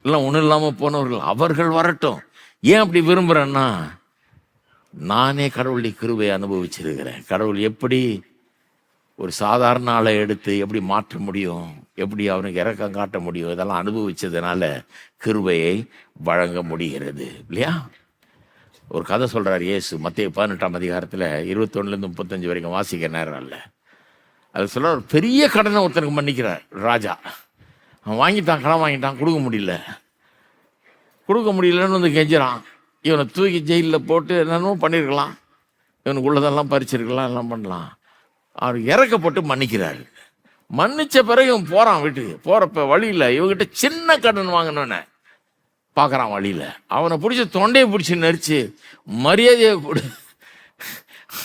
எல்லாம் ஒன்றும் இல்லாமல் போனவர்கள், அவர்கள் வரட்டும். ஏன் அப்படி விரும்புகிறேன்னா, நானே கடவுளுடைய கிருபையை அனுபவிச்சிருக்கிறேன். கடவுள் எப்படி ஒரு சாதாரண ஆளை எடுத்து எப்படி மாற்ற முடியும், எப்படி அவனுக்கு இரக்கம் காட்ட முடியும்? இதெல்லாம் அனுபவிச்சதுனால கிருபையை வழங்க முடிகிறது இல்லையா? ஒரு கதை சொல்கிறார் இயேசு மத்தேயு 18ஆம் அதிகாரத்தில் 21லேருந்து 35 வரைக்கும், வாசிக்க நேரம் இல்லை. அது சொல்ல, ஒரு பெரிய கடனை ஒருத்தனுக்கு மன்னிக்கிறார் ராஜா. அவன் வாங்கிட்டான், கடன் வாங்கிட்டான், கொடுக்க முடியலன்னு வந்து கெஞ்சுறான். இவனை தூக்கி ஜெயிலில் போட்டு என்னென்னமோ பண்ணியிருக்கலாம், இவனுக்கு உள்ளதெல்லாம் பறிச்சிருக்கலாம், எல்லாம் பண்ணலாம். அவர் இறக்கப்பட்டு மன்னிக்கிறாரு. மன்னிச்ச பிறகு இவன் போகிறான் வீட்டுக்கு. போகிறப்ப வழியில் இவங்கிட்ட சின்ன கடன் வாங்கினோன்னே பார்க்குறான் வழியில். அவனை பிடிச்சி தொண்டையை பிடிச்சி நெரிச்சு மரியாதையை கொடு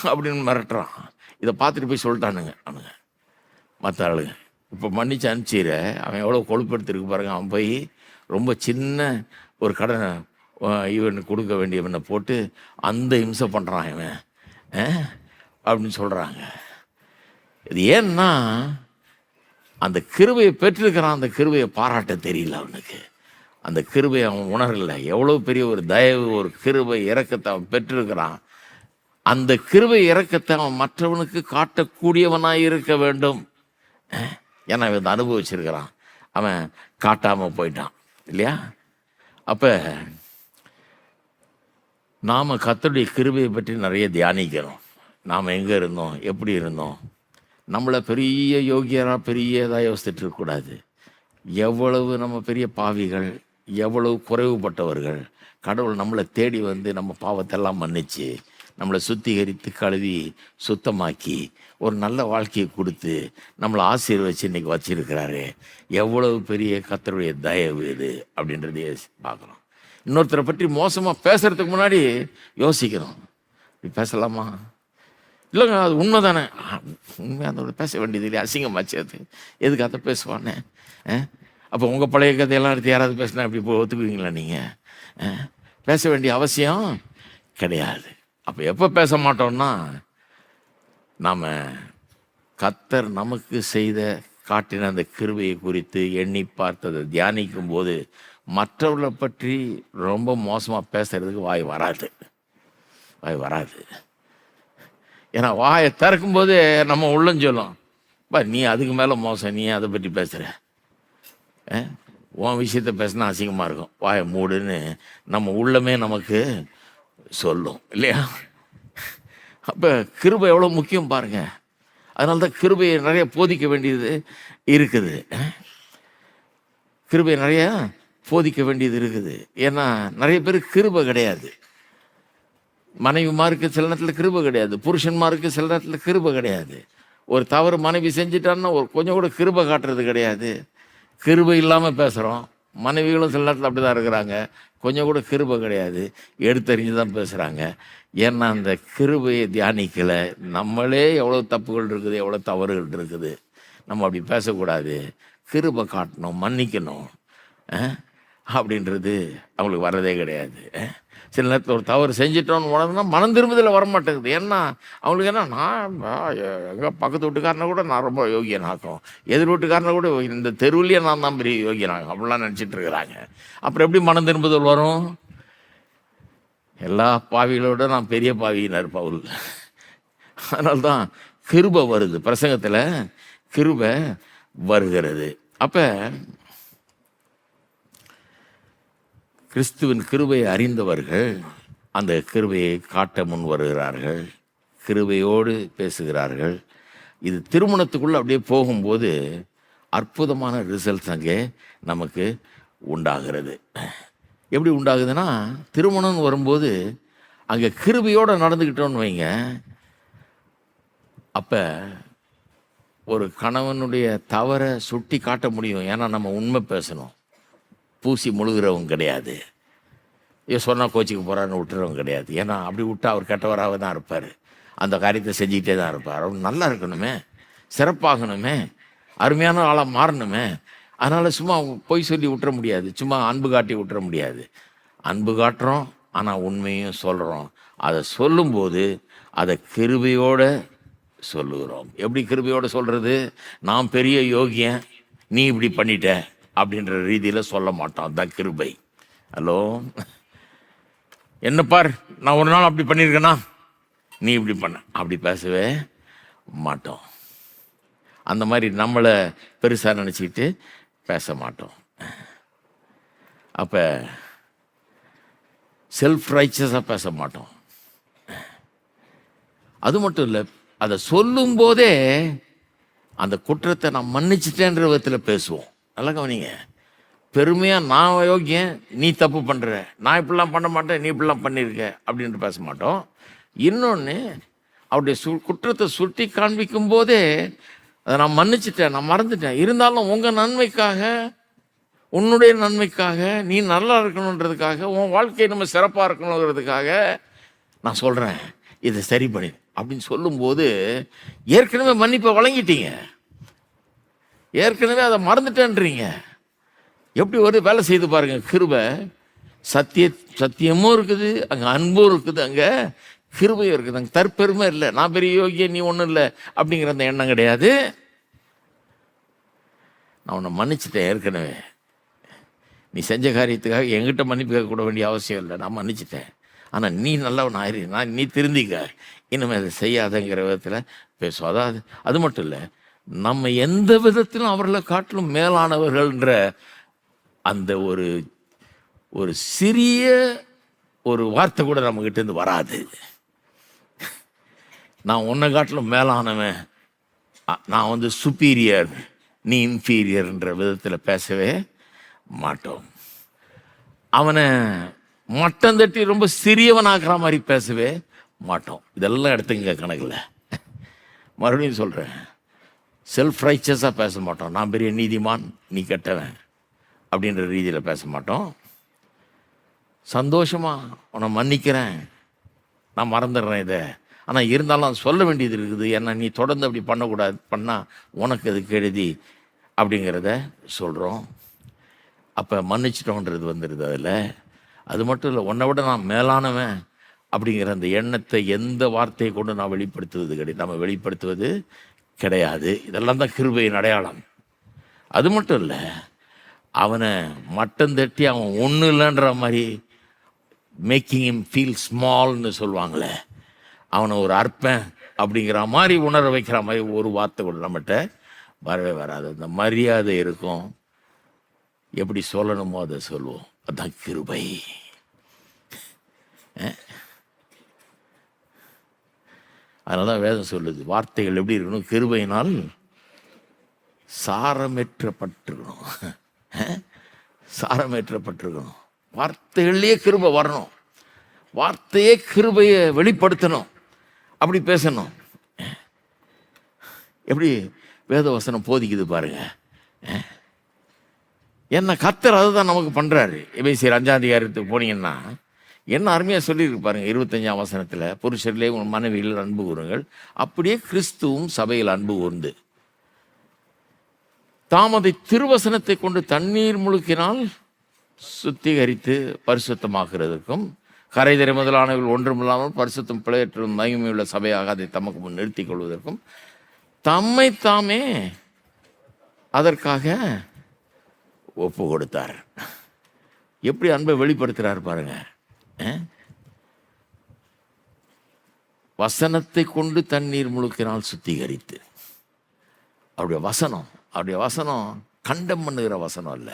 அப்படின்னு மிரட்டுறான். இதை பார்த்துட்டு போய் சொல்லிட்டானுங்க அவனுங்க மற்ற ஆளுங்க. இப்போ மன்னிச்சு அனுப்பிச்சிட, அவன் எவ்வளோ கொழுப்பெடுத்துருக்கு பாருங்க. அவன் போய் ரொம்ப சின்ன ஒரு கடனை இவனுக்கு கொடுக்க வேண்டியவனை போட்டு அந்த இம்சை பண்ணுறான் இவன் அப்படின்னு சொல்கிறாங்க. இது ஏன்னா அந்த கிருபையை பெற்றிருக்கிறான், அந்த கிருபையை பாராட்ட தெரியல அவனுக்கு. அந்த கிருபையை அவன் உணரலை. எவ்வளோ பெரிய ஒரு தயவு, ஒரு கிருபை இரக்கத்தை அவன் பெற்றிருக்கிறான். அந்த கிருபை இரக்கத்தை அவன் மற்றவனுக்கு காட்டக்கூடியவனாக இருக்க வேண்டும். ஏன்னா இவன் அனுபவிச்சிருக்கிறான், அவன் காட்டாமல் போயிட்டான் இல்லையா? அப்போ நாம் கர்த்தருடைய கிருபையை பற்றி நிறைய தியானிக்கிறோம். நாம் எங்கே இருந்தோம், எப்படி இருந்தோம், நம்மளை பெரிய யோகியராக பெரியதாக யோசிச்சுட்டு இருக்கக்கூடாது. எவ்வளவு நம்ம பெரிய பாவிகள், எவ்வளவு குறைவுபட்டவர்கள். கடவுள் நம்மளை தேடி வந்து நம்ம பாவத்தெல்லாம் மன்னிச்சு நம்மளை சுத்திகரித்து கழுவி சுத்தமாக்கி ஒரு நல்ல வாழ்க்கையை கொடுத்து நம்மளை ஆசீர்வச்சு இன்னைக்கு வச்சிருக்கிறாரு. எவ்வளவு பெரிய கர்த்தருடைய தயவு இது அப்படின்றதையே பார்க்குறோம். இன்னொருத்தரை பற்றி மோசமாக பேசுறதுக்கு முன்னாடி யோசிக்கிறோம், இப்படி பேசலாமா? இல்லைங்க அது உண்மை தானே, உண்மையாக அதோட பேச வேண்டியது இல்லையா? அசிங்கமாச்சு, அது எதுக்கு அதை பேசுவானே? அப்போ உங்கள் பழைய கதையெல்லாம் எடுத்து யாராவது பேசினா இப்படி போய் ஒத்துக்குவீங்களா நீங்கள்? பேச வேண்டிய அவசியம் கிடையாது. அப்போ எப்போ பேச மாட்டோம்னா, நாம் கர்த்தர் நமக்கு செய்த காட்டின அந்த கிருபையை குறித்து எண்ணி பார்த்ததை தியானிக்கும் போது மற்றவர்களை பற்றி ரொம்ப மோசமாக பேசுறதுக்கு வாய் வராது. ஏன்னா வாயை திறக்கும்போது நம்ம உள்ளம் சொல்லும், நீ அதுக்கு மேலே மோசம், நீ அதை பற்றி பேசுகிற, உன் விஷயத்தை பேசினா அசிங்கமாக இருக்கும், வாயை மூடுன்னு நம்ம உள்ளமே நமக்கு சொல்லும் இல்லையா? அப்போ கிருபை எவ்வளோ முக்கியம் பாருங்க. அதனால தான் கிருபையை நிறைய போதிக்க வேண்டியது இருக்குது. கிருபையை நிறைய போதிக்க வேண்டியது இருக்குது. ஏன்னா நிறைய பேருக்கு கிருபை கிடையாது. மனைவிமாருக்கு சில நேரத்தில் கிருபை கிடையாது, புருஷன்மாருக்கு சில நேரத்தில் கிருபை கிடையாது. ஒரு தவறு மனைவி செஞ்சிட்டான்னா ஒரு கொஞ்சம் கூட கிருபை காட்டுறது கிடையாது. கிருபை இல்லாமல் பேசுகிறோம். மனைவிகளும் சில நேரத்தில் அப்படி தான் இருக்கிறாங்க, கொஞ்சம் கூட கிருபை கிடையாது, எடுத்தறிஞ்சு தான் பேசுகிறாங்க. ஏன்னா அந்த கிருபையை தியானிக்கலை. நம்மளே எவ்வளோ தப்புகள் இருக்குது, எவ்வளோ தவறுகள் இருக்குது. நம்ம அப்படி பேசக்கூடாது, கிருபை காட்டணும், மன்னிக்கணும் அப்படின்றது அவங்களுக்கு வர்றதே கிடையாது. சில நேரத்தில் ஒரு தவறு செஞ்சிட்டோன்னு உணர்ந்தா மனம் திரும்புதல் வரமாட்டேங்குது. ஏன்னா அவங்களுக்கு என்ன, நான் எங்கள் பக்கத்து வீட்டுக்காரனை கூட நான் ரொம்ப யோகியனாக்கும், எதிர் வீட்டுக்காரனை கூட இந்த தெருவிலேயே நான் தான் பெரிய யோகியனாகும் அப்படிலாம் நினச்சிட்டு இருக்கிறாங்க. அப்புறம் எப்படி மனம் திரும்புதல் வரும்? எல்லா பாவிகளோட நான் பெரிய பாவியினர் பவுல். அதனால்தான் கிருபை வருது, பிரசங்கத்தில் கிருபை வருகிறது. அப்போ கிறிஸ்துவின் கிருபையை அறிந்தவர்கள் அந்த கிருபையை காட்ட முன் வருகிறார்கள், கிருபையோடு பேசுகிறார்கள். இது திருமணத்துக்குள்ளே அப்படியே போகும்போது அற்புதமான ரிசல்ட்ஸ் அங்கே நமக்கு உண்டாகிறது. எப்படி உண்டாகுதுன்னா, திருமணம்னு வரும்போது அங்கே கிருபையோடு நடந்துக்கிட்டோன்னு வைங்க, அப்போ ஒரு கணவனுடைய தவறை சுட்டி காட்ட முடியும். ஏன்னா நம்ம உண்மை பேசணும், பூசி முழுகிறவங்க கிடையாது, சொன்னால் கோச்சிக்கு போகிறான்னு விட்டுறவங்க கிடையாது. ஏன்னா அப்படி விட்டால் அவர் கெட்டவராக தான் இருப்பார், அந்த காரியத்தை செஞ்சுக்கிட்டே தான் இருப்பார். அவர் நல்லா இருக்கணுமே, சிறப்பாகணுமே, அருமையான ஆளாக மாறணுமே. அதனால் சும்மா பொய் சொல்லி விட்டுற முடியாது, சும்மா அன்பு காட்டி விட்டுற முடியாது. அன்பு காட்டுறோம், ஆனால் உண்மையும் சொல்கிறோம். அதை சொல்லும்போது அதை கிருபையோடு சொல்லுகிறோம். எப்படி கிருபையோடு சொல்கிறது? நான் பெரிய யோகியன், நீ இப்படி பண்ணிட்ட அப்படின்ற ரீதியில் சொல்ல மாட்டோம். அதுதான் கிருபை. ஹலோ, என்ன பார், நான் ஒரு நாள் அப்படி பண்ணியிருக்கேனா, நீ இப்படி பண்ண, அப்படி பேசவே மாட்டோம். அந்த மாதிரி நம்மளை பெருசாக நினச்சிக்கிட்டு பேச மாட்டோம். அப்போ செல்ஃப் ரைச்சஸாக பேச மாட்டோம். அது மட்டும் இல்லை, அதை சொல்லும் போதே அந்த குற்றத்தை நான் மன்னிச்சிட்டேன்ற விதத்தில் பேசுவோம். நல்லா கவனிங்க. பெருமையாக நான் யோக்கியன், நீ தப்பு பண்ணுற, நான் இப்படிலாம் பண்ண மாட்டேன், நீ இப்படிலாம் பண்ணியிருக்க அப்படின்ட்டு பேச மாட்டோம். இன்னொன்று, அவருடைய குற்றத்தை சுட்டி காண்பிக்கும் போதே அதை நான் மன்னிச்சிட்டேன், நான் மறந்துட்டேன், இருந்தாலும் உங்கள் நன்மைக்காக, உன்னுடைய நன்மைக்காக, நீ நல்லா இருக்கணுன்றதுக்காக, உன் வாழ்க்கையை நம்ம சிறப்பாக இருக்கணுங்கிறதுக்காக நான் சொல்கிறேன், இதை சரி பண்ணி அப்படின்னு சொல்லும்போது ஏற்கனவே மன்னிப்பை வழங்கிட்டீங்க, ஏற்கனவே அதை மறந்துட்டேன்றீங்க. எப்படி ஒரு வேலை செய்து பாருங்க. கிருபை சத்தியமும் இருக்குது, அங்கே அன்பும் இருக்குது, அங்கே கிருபையும் இருக்குது. அங்கே தற்பெருமை இல்லை, நான் பெரிய யோகிய நீ ஒன்றும் இல்லை அப்படிங்கிற அந்த எண்ணம் கிடையாது. நான் உன்னை மன்னிச்சிட்டேன், ஏற்கனவே நீ செஞ்ச காரியத்துக்காக என்கிட்ட மன்னிப்பு கேட்கக்கூட வேண்டிய அவசியம் இல்லை, நான் மன்னிச்சிட்டேன். ஆனால் நீ நல்லவன் ஆயிரு, நீ திருந்திக்க, இனிமேல் அதை செய்யாதங்கிற விதத்தில் பேசுவோம். அதாவது அது மட்டும் இல்லை, நம்ம எந்த விதத்திலும் அவர்களை காட்டிலும் மேலானவர்கள்ன்ற அந்த ஒரு சிறிய ஒரு வார்த்தை கூட நம்மகிட்டேருந்து வராது. நான் உன்னை காட்டிலும் மேலானவன், நான் சுப்பீரியர், நீ இன்ஃபீரியர்ன்ற விதத்தில் பேசவே மாட்டோம். அவனை மட்டம் தட்டி ரொம்ப சிறியவனாக்குற மாதிரி பேசவே மாட்டோம். இதெல்லாம் எடுத்துங்க கணக்கில். மறுபடியும் சொல்கிறேன், செல்ஃப் ரைச்சஸாக பேச மாட்டோம். நான் பெரிய நீதிமான், நீ கெட்டவன் அப்படின்ற ரீதியில் பேச மாட்டோம். சந்தோஷமாக உன்னை மன்னிக்கிறேன், நான் மறந்துடுறேன் இதை, ஆனால் இருந்தாலும் சொல்ல வேண்டியது இருக்குது, ஏன்னா நீ தொடர்ந்து அப்படி பண்ணக்கூடாது, பண்ணால் உனக்கு அது கெடுதி அப்படிங்கிறத சொல்கிறோம். அப்போ மன்னிச்சிட்டோன்றது வந்துடுது அதில். அது மட்டும் இல்லை, உன்னை விட நான் மேலானவன் அப்படிங்கிற அந்த எண்ணத்தை எந்த வார்த்தையை கொண்டு நான் வெளிப்படுத்துவது கிடையாது, நம்ம வெளிப்படுத்துவது கிடையாது. இதெல்லாம் தான் கிருபையின் அடையாளம். அது மட்டும் இல்லை, அவனை மட்டம் தட்டி அவன் ஒன்றும் இல்லைன்ற மாதிரி மேக்கிங் ஹிம் ஃபீல் ஸ்மால்னு சொல்லுவாங்களே, அவனை ஒரு அற்பன் அப்படிங்கிற மாதிரி உணர வைக்கிற மாதிரி ஒரு வார்த்தை கூட நம்மகிட்ட வரவே வராது. அந்த மரியாதை இருக்கும், எப்படி சொல்லணுமோ அதை சொல்லுவோம். அதுதான் கிருபை. அதனால தான் வேதம் சொல்லுது, வார்த்தைகள் எப்படி இருக்கணும், கிருபையினால் சாரமேற்றப்பட்டிருக்கணும். சாரமேற்றப்பட்டிருக்கணும். வார்த்தைகள்லேயே கிருபை வரணும், வார்த்தையே கிருபையை வெளிப்படுத்தணும், அப்படி பேசணும். எப்படி வேத வசனம் போதிக்குது பாருங்க. என்ன கர்த்தர் அதுதான் நமக்கு பண்ணுறாரு. எபேசியர் 5ஆம் அதிகாரத்துக்கு போனீங்கன்னா என்ன அருமையாக சொல்லியிருக்கு பாருங்க. 25ஆம் வசனத்தில், புருஷர்களே உங்கள் மனைவியில் அன்பு கூறுங்கள், அப்படியே கிறிஸ்துவும் சபையில் அன்பு கூர்ந்து தாமதை திருவசனத்தை கொண்டு தண்ணீர் முழுக்கினால் சுத்திகரித்து பரிசுத்தமாக்குறதுக்கும், கரைதரை முதலானவர்கள் ஒன்றுமில்லாமல் பரிசுத்தம் பிழையற்றும் மகிமையுள்ள சபையாக அதை தமக்கு முன் நிறுத்திக் கொள்வதற்கும் தம்மை தாமே அதற்காக ஒப்பு கொடுத்தார். எப்படி அன்பை வெளிப்படுத்துகிறார் பாருங்க. வசனத்தை கொண்டு தண்ணீர் முழுக்கினால் சுத்திகரித்து. அவருடைய வசனம் கண்டம் பண்ணுகிற வசனம் அல்ல,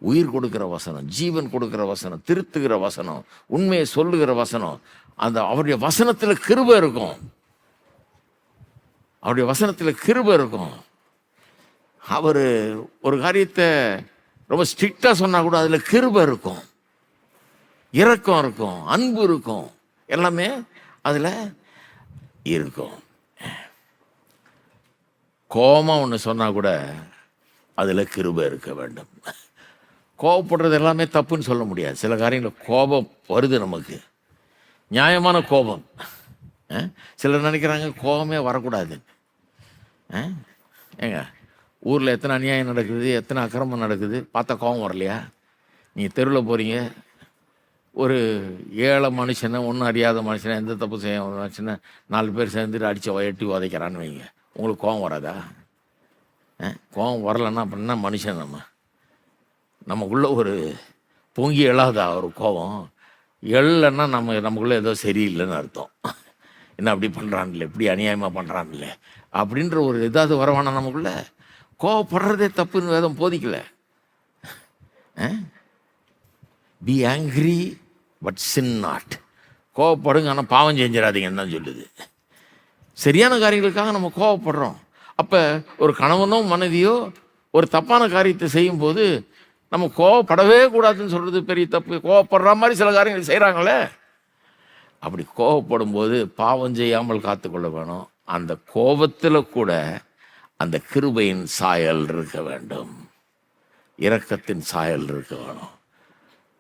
உயிர் கொடுக்கிற வசனம், ஜீவன் கொடுக்கிற வசனம், திருத்துகிற வசனம், உண்மையை சொல்லுகிற வசனம். அந்த அவருடைய வசனத்தில் கிருபை இருக்கும், அவருடைய வசனத்தில் கிருபை இருக்கும். அவர் ஒரு காரியத்தை ரொம்ப ஸ்ட்ரிக்டாக சொன்னால் கூட அதில் கிருபை இருக்கும், இரக்கம் இருக்கும், அன்பு இருக்கும், எல்லாமே அதில் இருக்கும். கோபமாக ஒன்று சொன்னால் கூட அதில் கிருபை இருக்க வேண்டும். கோபப்படுறது எல்லாமே தப்புன்னு சொல்ல முடியாது. சில காரியங்கள் கோபம் வருது நமக்கு, நியாயமான கோபம். சிலர் நினைக்கிறாங்க கோபமே வரக்கூடாது. ஏங்க, ஊரில் எத்தனை அநியாயம் நடக்குது, எத்தனை அக்கிரமம் நடக்குது, பார்த்தா கோபம் வரலையா? நீங்கள் தெருவில் போகிறீங்க, ஒரு ஏழை மனுஷனை, ஒன்றும் அறியாத மனுஷனை, எந்த தப்பு செய்ய மனுஷனை 4 பேர் சேர்ந்துட்டு அடித்து எட்டி உதைக்கிறான்னு வைங்க, உங்களுக்கு கோபம் வராதா? கோபம் வரலன்னா அப்படின்னா மனுஷன் நமக்குள்ளே ஒரு பொங்கி எழாதா ஒரு கோபம்? எழலைன்னா நமக்குள்ளே ஏதோ சரியில்லைன்னு அர்த்தம். என்ன அப்படி பண்ணுறான்ல, இப்படி அநியாயமாக பண்ணுறான்ல அப்படின்ற ஒரு ஏதாவது வரவானா நமக்குள்ள? கோவப்படுறதே தப்புன்னு வேதம் போதிக்கல. Be angry but sin not. கோவப்படுங்க ஆனால் பாவம் செஞ்சிடாதீங்கன்னு தான் சொல்லுது. சரியான காரியங்களுக்காக நம்ம கோவப்படுறோம். அப்போ ஒரு கணவனோ மனைவியோ ஒரு தப்பான காரியத்தை செய்யும்போது நம்ம கோவப்படவே கூடாதுன்னு சொல்கிறது பெரிய தப்பு. கோவப்படுற மாதிரி சில காரியங்கள் செய்கிறாங்களே, அப்படி கோவப்படும் போது பாவம் செய்யாமல் காத்துக்கொள்ள வேணும். அந்த கோபத்தில் கூட அந்த கிருபையின் சாயல் இருக்க வேண்டும், இரக்கத்தின் சாயல் இருக்க வேணும்.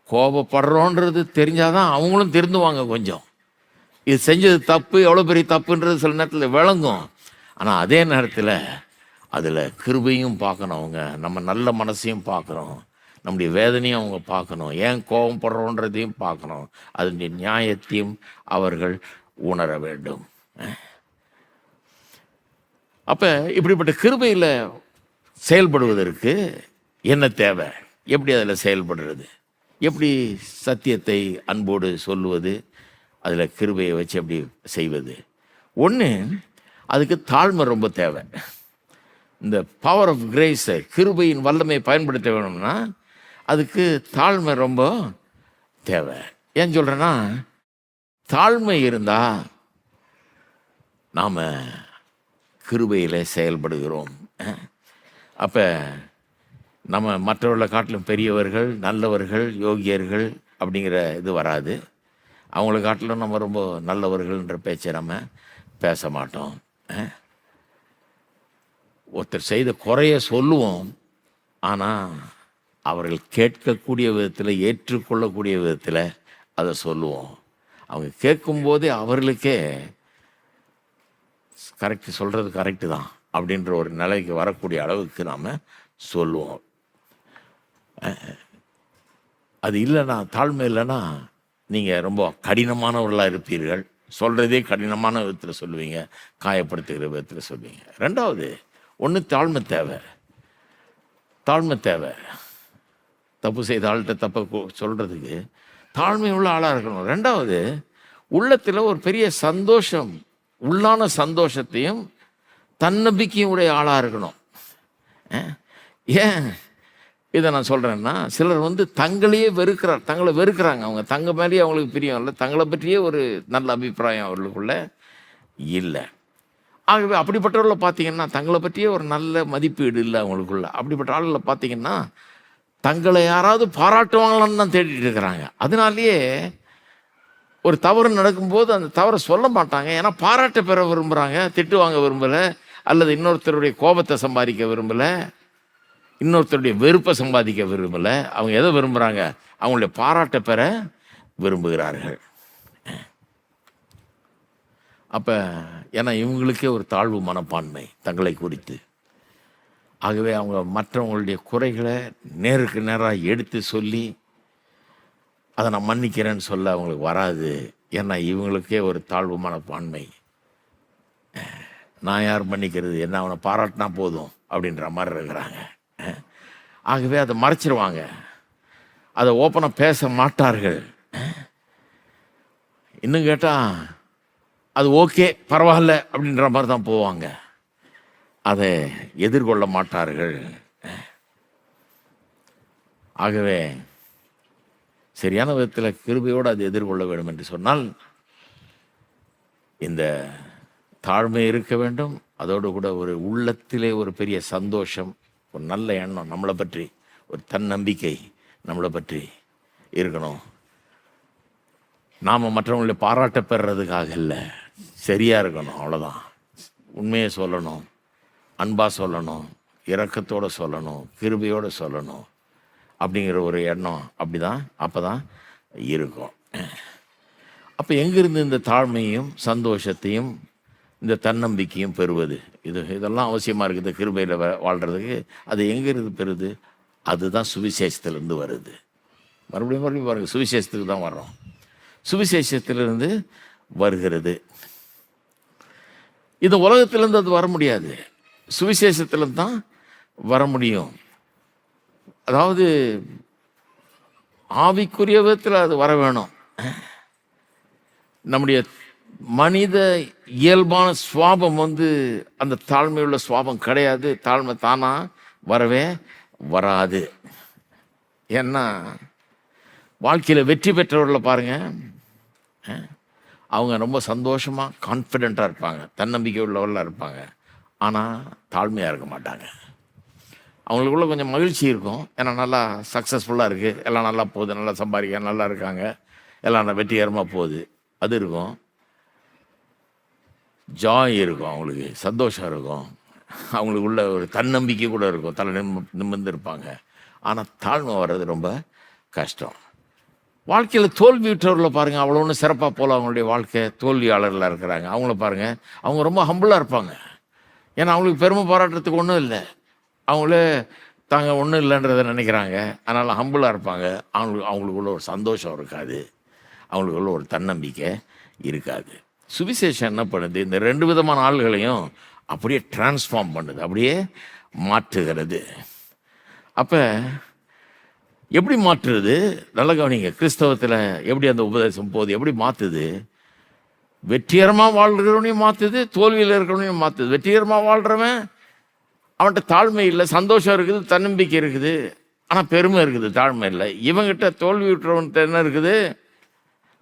கோபப்படுறோன்றது தெரிஞ்சாதான் அவங்களும் திருந்துவாங்க. கொஞ்சம் இது செஞ்சது தப்பு, எவ்வளோ பெரிய தப்புன்றது சில நேரத்தில் விளங்கும். ஆனால் அதே நேரத்தில் அதில் கிருபையும் பார்க்கணும். அவங்க நம்ம நல்ல மனசையும் பார்க்குறோம், நம்முடைய வேதனையும் அவங்க பார்க்கணும், ஏன் கோபப்படுறோன்றதையும் பார்க்கணும், அதனுடைய நியாயத்தையும் அவர்கள் உணர வேண்டும். அப்போ இப்படிப்பட்ட கிருபையில் செயல்படுவதற்கு என்ன தேவை, எப்படி அதில் செயல்படுறது, எப்படி சத்தியத்தை அன்போடு சொல்லுவது, அதில் கிருபையை வச்சு எப்படி செய்வது? ஒன்று, அதுக்கு தாழ்மை ரொம்ப தேவை. இந்த பவர் ஆஃப் கிரேஸை, கிருபையின் வல்லமையை பயன்படுத்த வேணும்னா அதுக்கு தாழ்மை ரொம்ப தேவை. ஏன் சொல்கிறேன்னா, தாழ்மை இருந்தால் நாம் கிருபையில் செயல்படுகிறோம். அப்போ நம்ம மற்றவர்களை காட்டிலும் பெரியவர்கள், நல்லவர்கள், யோகியர்கள் அப்படிங்கிற இது வராது. அவங்கள காட்டிலும் நம்ம ரொம்ப நல்லவர்கள்ன்ற பேச்சை நம்ம பேச மாட்டோம். ஒருத்தர் செய்த குறைய சொல்லுவோம், ஆனால் அவர்கள் கேட்கக்கூடிய விதத்தில், ஏற்றுக்கொள்ளக்கூடிய விதத்தில் அதை சொல்லுவோம். அவங்க கேட்கும்போதே அவர்களுக்கே கரெக்டு, சொல்கிறது கரெக்டு தான் அப்படின்ற ஒரு நிலைக்கு வரக்கூடிய அளவுக்கு நாம் சொல்லுவோம். அது இல்லைன்னா, தாழ்மை இல்லைன்னா நீங்கள் ரொம்ப கடினமானவர்களாக இருப்பீர்கள். சொல்கிறதே கடினமான விதத்தில் சொல்லுவீங்க, காயப்படுத்துகிற விதத்தில் சொல்லுவீங்க. ரெண்டாவது, ஒன்று தாழ்மை தேவை. தாழ்மை தேவை. தப்பு செய்த ஆள்கிட்ட தப்பை சொல்கிறதுக்கு தாழ்மை உள்ள ஆளாக இருக்கணும். ரெண்டாவது, உள்ளத்தில் ஒரு பெரிய சந்தோஷம், உள்ளான சந்தோஷத்தையும் தன்னம்பிக்கையும் உடைய ஆளாக இருக்கணும். ஏன் இதை நான் சொல்கிறேன்னா, சிலர் தங்களையே தங்களை வெறுக்கிறாங்க. அவங்க தங்க மேலேயே அவங்களுக்கு பிரியம் இல்லை, தங்களை பற்றியே ஒரு நல்ல அபிப்பிராயம் அவர்களுக்குள்ள இல்லை. ஆகவே அப்படிப்பட்டவர்களை பார்த்தீங்கன்னா தங்களை பற்றியே ஒரு நல்ல மதிப்பீடு இல்லை அவங்களுக்குள்ள. அப்படிப்பட்ட ஆளுகளை பார்த்தீங்கன்னா தங்களை யாராவது பாராட்டுவாங்களான்னு தான் தேடிட்டு இருக்கிறாங்க. அதனாலேயே ஒரு தவறு நடக்கும்போது அந்த தவறை சொல்ல மாட்டாங்க. ஏன்னா பாராட்ட பெற விரும்புகிறாங்க, திட்டு வாங்க விரும்பலை, அல்லது இன்னொருத்தருடைய கோபத்தை சம்பாதிக்க விரும்பலை, இன்னொருத்தருடைய வெறுப்பை சம்பாதிக்க விரும்பலை. அவங்க எதை விரும்புகிறாங்க? அவங்களுடைய பாராட்ட பெற விரும்புகிறார்கள். அப்போ ஏன்னா இவங்களுக்கே ஒரு தாழ்வு மனப்பான்மை தங்களை குறித்து. ஆகவே அவங்க மற்றவங்களுடைய குறைகளை நேருக்கு நேராக எடுத்து சொல்லி அதை நான் மன்னிக்கிறேன்னு சொல்ல அவங்களுக்கு வராது. ஏன்னா இவங்களுக்கே ஒரு தாழ்வு மனப்பான்மை. நான் யார் மன்னிக்கிறது, என்ன அவனை பாராட்டினா போதும் அப்படின்ற மாதிரி இருக்கிறாங்க. ஆகவே அதை மறைச்சிருவாங்க, அதை ஓப்பனாக பேச மாட்டார்கள். இன்னும் கேட்டால் அது ஓகே பரவாயில்ல அப்படின்ற மாதிரி தான் போவாங்க, அதை எதிர்கொள்ள மாட்டார்கள். ஆகவே சரியான விதத்தில் கிருபையோடு அதை எதிர்கொள்ள வேண்டும் என்று சொன்னால் இந்த தாழ்மை இருக்க வேண்டும். அதோடு கூட ஒரு உள்ளத்திலே ஒரு பெரிய சந்தோஷம், ஒரு நல்ல எண்ணம் நம்மளை பற்றி, ஒரு தன்னம்பிக்கை நம்மளை பற்றி இருக்கணும். நாம் மற்றவங்களை பாராட்ட பெறுறதுக்காக இல்லை, சரியாக இருக்கணும், அவ்வளோதான். உண்மையை சொல்லணும், அன்பாக சொல்லணும், இரக்கத்தோடு சொல்லணும், கிருபையோடு சொல்லணும் அப்படிங்கிற ஒரு எண்ணம் அப்படி தான், அப்போ தான் இருக்கும். அப்போ எங்கேருந்து இந்த தாழ்மையும் சந்தோஷத்தையும் இந்த தன்னம்பிக்கையும் பெறுவது? இதெல்லாம் அவசியமாக இருக்குது கிருபையில் வாழ்கிறதுக்கு. அது எங்கேருந்து பெறுது? அதுதான் சுவிசேஷத்திலேருந்து வருது. மறுபடியும் பாருங்கள், சுவிசேஷத்துக்கு தான் வர்றோம். சுவிசேஷத்திலிருந்து வருகிறது. இந்த உலகத்திலேருந்து அது வர முடியாது, சுவிசேஷத்திலேருந்து தான் வர முடியும். அதாவது ஆவிக்குரிய விதத்தில் அது வர வேணும். நம்முடைய மனித இயல்பான சுவாபம் அந்த தாழ்மையுள்ள சுவாபம் கிடையாது. தாழ்மை தானா வரவே வராது. ஏன்னா வாழ்க்கையில் வெற்றி பெற்றவர்களை பாருங்க, அவங்க ரொம்ப சந்தோஷமாக கான்ஃபிடெண்ட்டாக இருப்பாங்க, தன்னம்பிக்கை உள்ளவர்களாக இருப்பாங்க. ஆனால் தாழ்மையாக இருக்க மாட்டாங்க. அவங்களுக்குள்ள கொஞ்சம் மகிழ்ச்சி இருக்கும், ஏன்னா நல்லா சக்ஸஸ்ஃபுல்லாக இருக்குது, எல்லாம் நல்லா போகுது, நல்லா சம்பாதிக்க நல்லா இருக்காங்க, எல்லாம் வெற்றிகரமாக போகுது, அது இருக்கும். ஜாய் இருக்கும், அவங்களுக்கு சந்தோஷம் இருக்கும், அவங்களுக்குள்ள ஒரு தன்னம்பிக்கை கூட இருக்கும், தலை நிமிர்ந்து இருப்பாங்க. ஆனால் தாழ்மை வர்றது ரொம்ப கஷ்டம். வாழ்க்கையில் தோல்வி விட்டவர்களை பாருங்கள், அவ்வளோ ஒன்றும் சிறப்பாக போல அவங்களுடைய வாழ்க்கை, தோல்வியாளர்களாக இருக்கிறாங்க. அவங்கள பாருங்கள், அவங்க ரொம்ப ஹம்பிளாக இருப்பாங்க. ஏன்னா அவங்களுக்கு பெருமை பாராட்டுறதுக்கு ஒன்றும் இல்லை, அவங்களே தாங்க ஒன்றும் இல்லைன்றதை நினைக்கிறாங்க. அதனால் ஹம்பிளாக இருப்பாங்க. அவங்களுக்குள்ள ஒரு சந்தோஷம் இருக்காது, அவங்களுக்குள்ள ஒரு தன்னம்பிக்கை இருக்காது. சுவிசேஷம் என்ன பண்ணுது? இந்த 2 விதமான ஆள்களையும் அப்படியே டிரான்ஸ்ஃபார்ம் பண்ணுது, அப்படியே மாற்றுகிறது. அப்போ எப்படி மாற்றுறது? நல்ல கவனிங்க. கிறிஸ்தவத்தில் எப்படி அந்த உபதேசம் போகுது, எப்படி மாற்றுது? வெற்றிகரமாக வாழ்கிறவனையும் மாற்றுது, தோல்வியில் இருக்கிறவனையும் மாற்றுது. வெற்றிகரமாக வாழ்கிறவன் அவன்கிட்ட தாழ்மை இல்லை, சந்தோஷம் இருக்குது, தன்னம்பிக்கை இருக்குது, ஆனால் பெருமை இருக்குது, தாழ்மை இல்லை. இவங்கிட்ட தோல்வி விட்டுறவன்கிட்ட என்ன இருக்குது?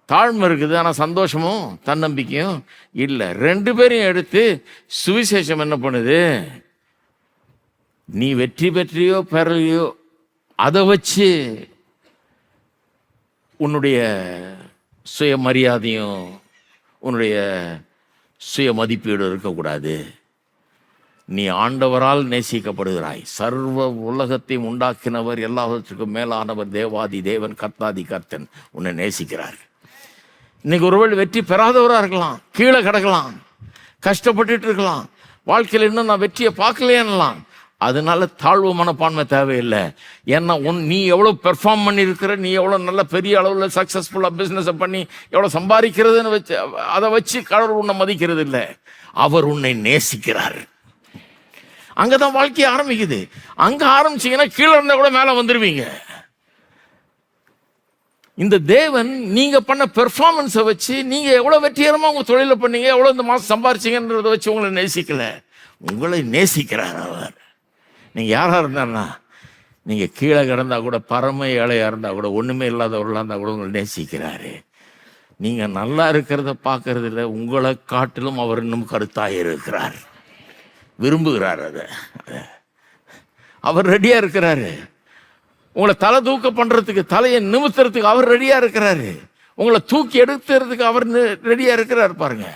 தாழ்மை இருக்குது, ஆனால் சந்தோஷமும் தன்னம்பிக்கையும் இல்லை. 2 பேரையும் எடுத்து சுவிசேஷம் என்ன பண்ணுது? நீ வெற்றி பெற்றியோ பெறலையோ அதை வச்சு உன்னுடைய சுயமரியாதையும் உன்னுடைய சுய மதிப்பீடு இருக்கக்கூடாது. நீ ஆண்டவரால் நேசிக்கப்படுகிறாய். சர்வ உலகத்தையும் உண்டாக்கினவர், எல்லாவற்றுக்கும் மேலானவர், தேவாதி தேவன், கர்த்தாதி கர்த்தன் உன்னை நேசிக்கிறார். இன்னைக்கு ஒருவேளை வெற்றி பெறாதவராக இருக்கலாம், கீழே கிடக்கலாம், கஷ்டப்பட்டுட்டு இருக்கலாம், வாழ்க்கையில் இன்னும் நான் வெற்றியை பார்க்கலையென்னலாம். அதனால தாழ்வு மனப்பான்மை தேவையில்லை. ஏன்னா நீ எவ்வளோ பெர்ஃபார்ம் பண்ணியிருக்கிற, நீ எவ்வளோ நல்ல பெரிய அளவில் சக்ஸஸ்ஃபுல்லாக பிஸ்னஸை பண்ணி எவ்வளோ சம்பாதிக்கிறதுன்னு வச்சு அதை வச்சு கடவுள் உன்னை மதிக்கிறது இல்லை, அவர் உன்னை நேசிக்கிறார். அங்கே தான் வாழ்க்கையை ஆரம்பிக்குது. அங்கே ஆரம்பிச்சிங்கன்னா கீழே இருந்தால் கூட மேலே வந்துடுவீங்க. இந்த தேவன் நீங்கள் பண்ண பெர்ஃபார்மன்ஸை வச்சு, நீங்கள் எவ்வளோ வெற்றிகரமாக உங்கள் தொழிலை பண்ணீங்க, எவ்வளோ இந்த மாதம் சம்பாரிச்சிங்கன்றதை வச்சு உங்களை நேசிக்கலை, உங்களை நேசிக்கிறார் அவர். நீங்கள் யாராக இருந்தாருன்னா, நீங்கள் கீழே கிடந்தா கூட, பரம ஏழையாக இருந்தால் கூட, ஒன்றுமே இல்லாதவர்களாக இருந்தால் கூட உங்களை நேசிக்கிறாரு. நீங்கள் நல்லா இருக்கிறத பார்க்கறது இல்லை, உங்களை காட்டிலும் அவர் இன்னும் கருத்தாக இருக்கிறார், விரும்புகிறார். அதை அவர் ரெடியாக இருக்கிறாரு. உங்களை தலை தூக்க பண்ணுறதுக்கு, தலையை நிமித்துறதுக்கு அவர் ரெடியாக இருக்கிறாரு. உங்களை தூக்கி எடுத்துறதுக்கு அவர் ரெடியாக இருக்கிறார். பாருங்க,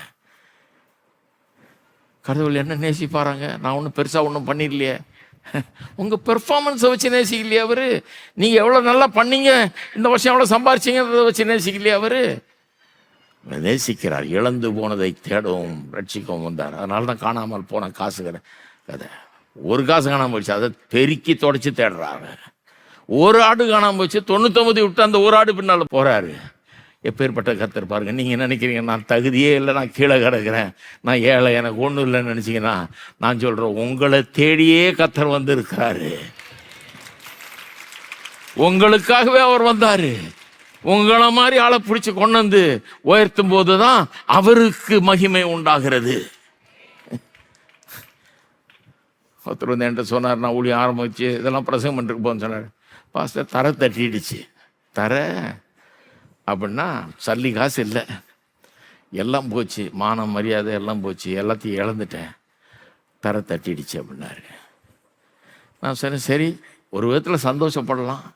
கடவுள் என்ன நேசிப்பாராங்க? நான் ஒன்றும் பெருசாக ஒன்றும் பண்ணிடலையே, உங்கள் பெர்ஃபார்மன்ஸை வச்சு நேசிக்கலையே அவர்? நீங்கள் எவ்வளோ நல்லா பண்ணீங்க, இந்த வருஷம் எவ்வளோ சம்பாரிச்சிங்கிறத வச்சு நேசிக்கலையே அவர்? நேசிக்கிறார். இழந்து போனதை தேடவும் ரட்சிக்கவும் வந்தார். அதனால தான் காணாமல் போன காசு கதை. ஒரு காசு காணாமல் போயிடுச்சு, அதை பெருக்கி தொடச்சி தேடுறாங்க. ஒரு ஆடு காணாமல் போச்சு, 99 விட்டு அந்த ஒரு ஆடு பின்னால் போகிறாரு. எப்பேற்பட்ட கர்த்தர் பாருங்க. நீங்கள் நினைக்கிறீங்க நான் தகுதியே இல்லை, நான் கீழே கிடக்கிறேன், நான் ஏழை, எனக்கு ஒன்றும் இல்லைன்னு நினச்சிங்கன்னா, நான் சொல்கிறேன், உங்களை தேடியே கர்த்தர் வந்து இருக்கிறாரு. உங்களுக்காகவே அவர் வந்தார். உங்களை மாதிரி ஆளை பிடிச்சி கொண்டு வந்து உயர்த்தும் போது தான் அவருக்கு மகிமை உண்டாகிறது. ஒருத்தர் வந்து என்கிட்ட சொன்னார், நான் ஊழியம் ஆரம்பிச்சு இதெல்லாம் பிரசங்கம் பண்ணிட்டு போன்னு சொன்னார். பாஸ்டர், தர தட்டிடுச்சு. தர அப்படின்னா சல்லி காசு இல்லை, எல்லாம் போச்சு, மானம் மரியாதை எல்லாம் போச்சு, எல்லாத்தையும் இழந்துட்டேன், தர தட்டிடுச்சு அப்படின்னாரு. நான் சொன்னேன், சரி ஒரு விதத்தில் சந்தோஷப்படலாம்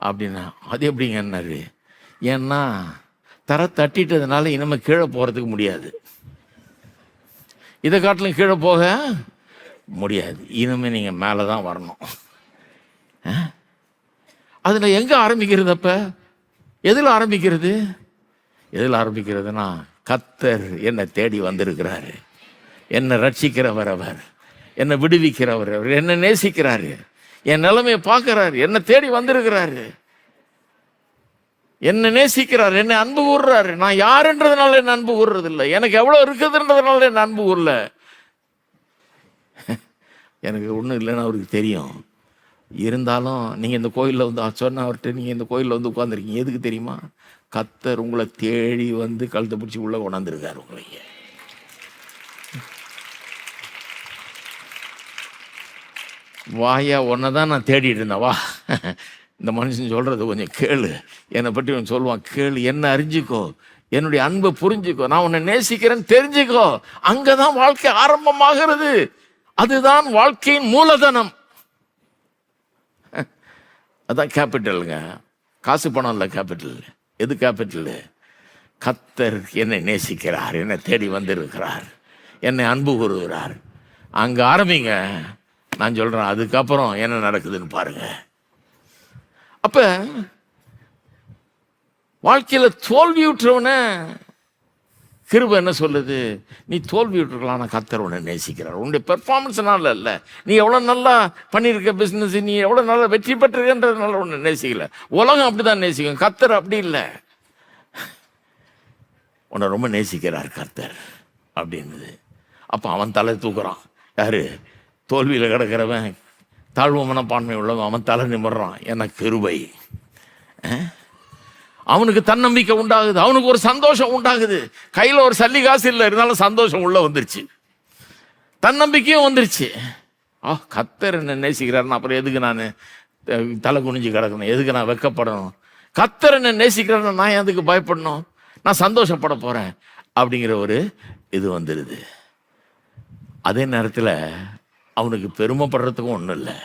அப்படின்னா. அது எப்படிங்கன்னாரு, ஏன்னா தர தட்டிட்டதுனால இனிமேல் கீழே போகிறதுக்கு முடியாது, இதை காட்டிலும் கீழே போக முடியாது, இனிமேல் நீங்கள் மேலே தான் வரணும். அதில் எங்கே ஆரம்பிக்கிறது? அப்போ எதில் ஆரம்பிக்கிறது? எதில் ஆரம்பிக்கிறதுனா, கர்த்தர் என்னை தேடி வந்திருக்கிறாரு, என்னை ரட்சிக்கிறவர் அவர், என்னை விடுவிக்கிறவர் அவர், என்னை நேசிக்கிறாரு, என் நிலைமையை பார்க்கிறாரு, என்னை தேடி வந்திருக்கிறாரு, என்னை நேசிக்கிறார், என்னை அன்பு கூறுறாரு. நான் யாருன்றதுனால என்ன அன்பு கூறுறது இல்லை, எனக்கு எவ்வளோ இருக்குதுன்றதுனால என்ன அன்பு கூறல. எனக்கு ஒன்றும் இல்லைன்னு அவருக்கு தெரியும். இருந்தாலும் நீங்கள் இந்த கோயிலில் வந்து சொன்ன அவர்கிட்ட, நீங்கள் இந்த கோயிலில் வந்து உட்காந்துருக்கீங்க எதுக்கு தெரியுமா? கர்த்தர் உங்களை தேடி வந்து கழுத்தை பிடிச்சி உள்ள கொண்டாந்துருக்காரு உங்களைங்க. வாயா உன்னை தான் நான் தேடிட்டு இருந்தேன், வா. இந்த மனுஷன் சொல்கிறது கொஞ்சம் கேளு, என்னை பற்றி அவன் சொல்லுவான், கேளு, என்ன அறிஞ்சிக்கோ, என்னுடைய அன்பை புரிஞ்சுக்கோ, நான் உன்னை நேசிக்கிறேன்னு தெரிஞ்சுக்கோ. அங்கதான் வாழ்க்கை ஆரம்பமாகிறது. அதுதான் வாழ்க்கையின் மூலதனம். அதான் கேபிட்டலுங்க. காசு பணம் இல்லை கேபிட்டல். எது கேபிட்டல்? கர்த்தர் என்னை நேசிக்கிறார், என்னை தேடி வந்திருக்கிறார், என்னை அன்பு கூறுகிறார். அங்கே ஆரம்பிங்க. நான் சொல்கிறேன், அதுக்கப்புறம் என்ன நடக்குதுன்னு பாருங்க. அப்போ வாழ்க்கையில் தோல்வியுற்றவன கிருபை என்ன சொல்லுது? நீ தோல்வி விட்டுருக்கலாம், நான் கர்த்தர் உன்னை நேசிக்கிறார். உன்னுடைய பெர்ஃபார்மன்ஸ்னால இல்லை, நீ எவ்வளோ நல்லா பண்ணியிருக்க பிஸ்னஸ், நீ எவ்வளோ நல்லா வெற்றி பெற்றிருக்கன்றதுனால உன்னை நேசிக்கல. உலகம் அப்படி தான் நேசிக்கும், கர்த்தர் அப்படி இல்லை. உன்னை ரொம்ப நேசிக்கிறார் கர்த்தர் அப்படின்னுது. அப்போ அவன் தலை தூக்குறான். யாரு? தோல்வியில் கிடக்கிறவன், தாழ்வு மனப்பான்மை உள்ளவன், அவன் தலை நிமிடுறான். எனக்கு கிருபை. அவனுக்கு தன்னம்பிக்கை உண்டாகுது, அவனுக்கு ஒரு சந்தோஷம் உண்டாகுது. கையில் ஒரு சல்லி காசு இல்லை, இருந்தாலும் சந்தோஷம் உள்ள வந்துருச்சு, தன்னம்பிக்கையும் வந்துருச்சு. கர்த்தர் என்ன நேசிக்கிறாருன்னு அப்புறம் எதுக்கு நான் தலை குனிஞ்சு கிடக்கணும்? எதுக்கு நான் வெக்கப்படணும்? கர்த்தர் என்ன நேசிக்கிறாருன்னு நான் எதுக்கு பயப்படணும்? நான் சந்தோஷப்பட போகிறேன் அப்படிங்கிற ஒரு இது வந்துடுது. அதே நேரத்தில் அவனுக்கு பெருமைப்படுறதுக்கும் ஒன்றும் இல்லை.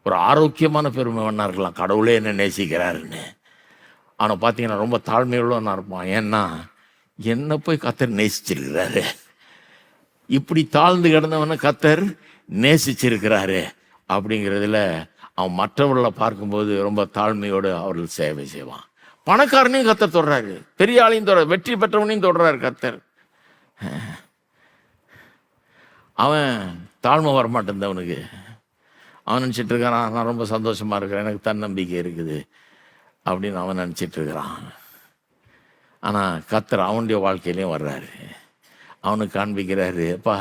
ஒரு ஆரோக்கியமான பெருமை வேணா இருக்கலாம், கடவுளே என்ன நேசிக்கிறாருன்னு. அவனை பார்த்தீங்கன்னா ரொம்ப தாழ்மையுள்ளவனா இருப்பான். ஏன்னா என்ன போய் கர்த்தர் நேசிச்சிருக்கிறாரு, இப்படி தாழ்ந்து கிடந்தவனை கர்த்தர் நேசிச்சிருக்கிறாரு அப்படிங்கிறதுல அவன் மற்றவர்களை பார்க்கும்போது ரொம்ப தாழ்மையோடு அவர்கள் சேவை செய்வான். பணக்காரனையும் கர்த்தர் தொடுறாரு, பெரிய ஆளையும் தொடுறாரு, வெற்றி பெற்றவனையும் தொடுறாரு கர்த்தர். அவன் தாழ்மை வரமாட்டேன் அவனுக்கு. அவன் நினச்சிட்டு இருக்கான், நான் ரொம்ப சந்தோஷமாக இருக்கிறேன், எனக்கு தன்னம்பிக்கை இருக்குது அப்படின்னு அவன் நினச்சிட்டு இருக்கிறான். ஆனால் கர்த்தர் அவனுடைய வாழ்க்கையிலையும் வர்றாரு, அவனுக்கு காண்பிக்கிறாரு, அப்பா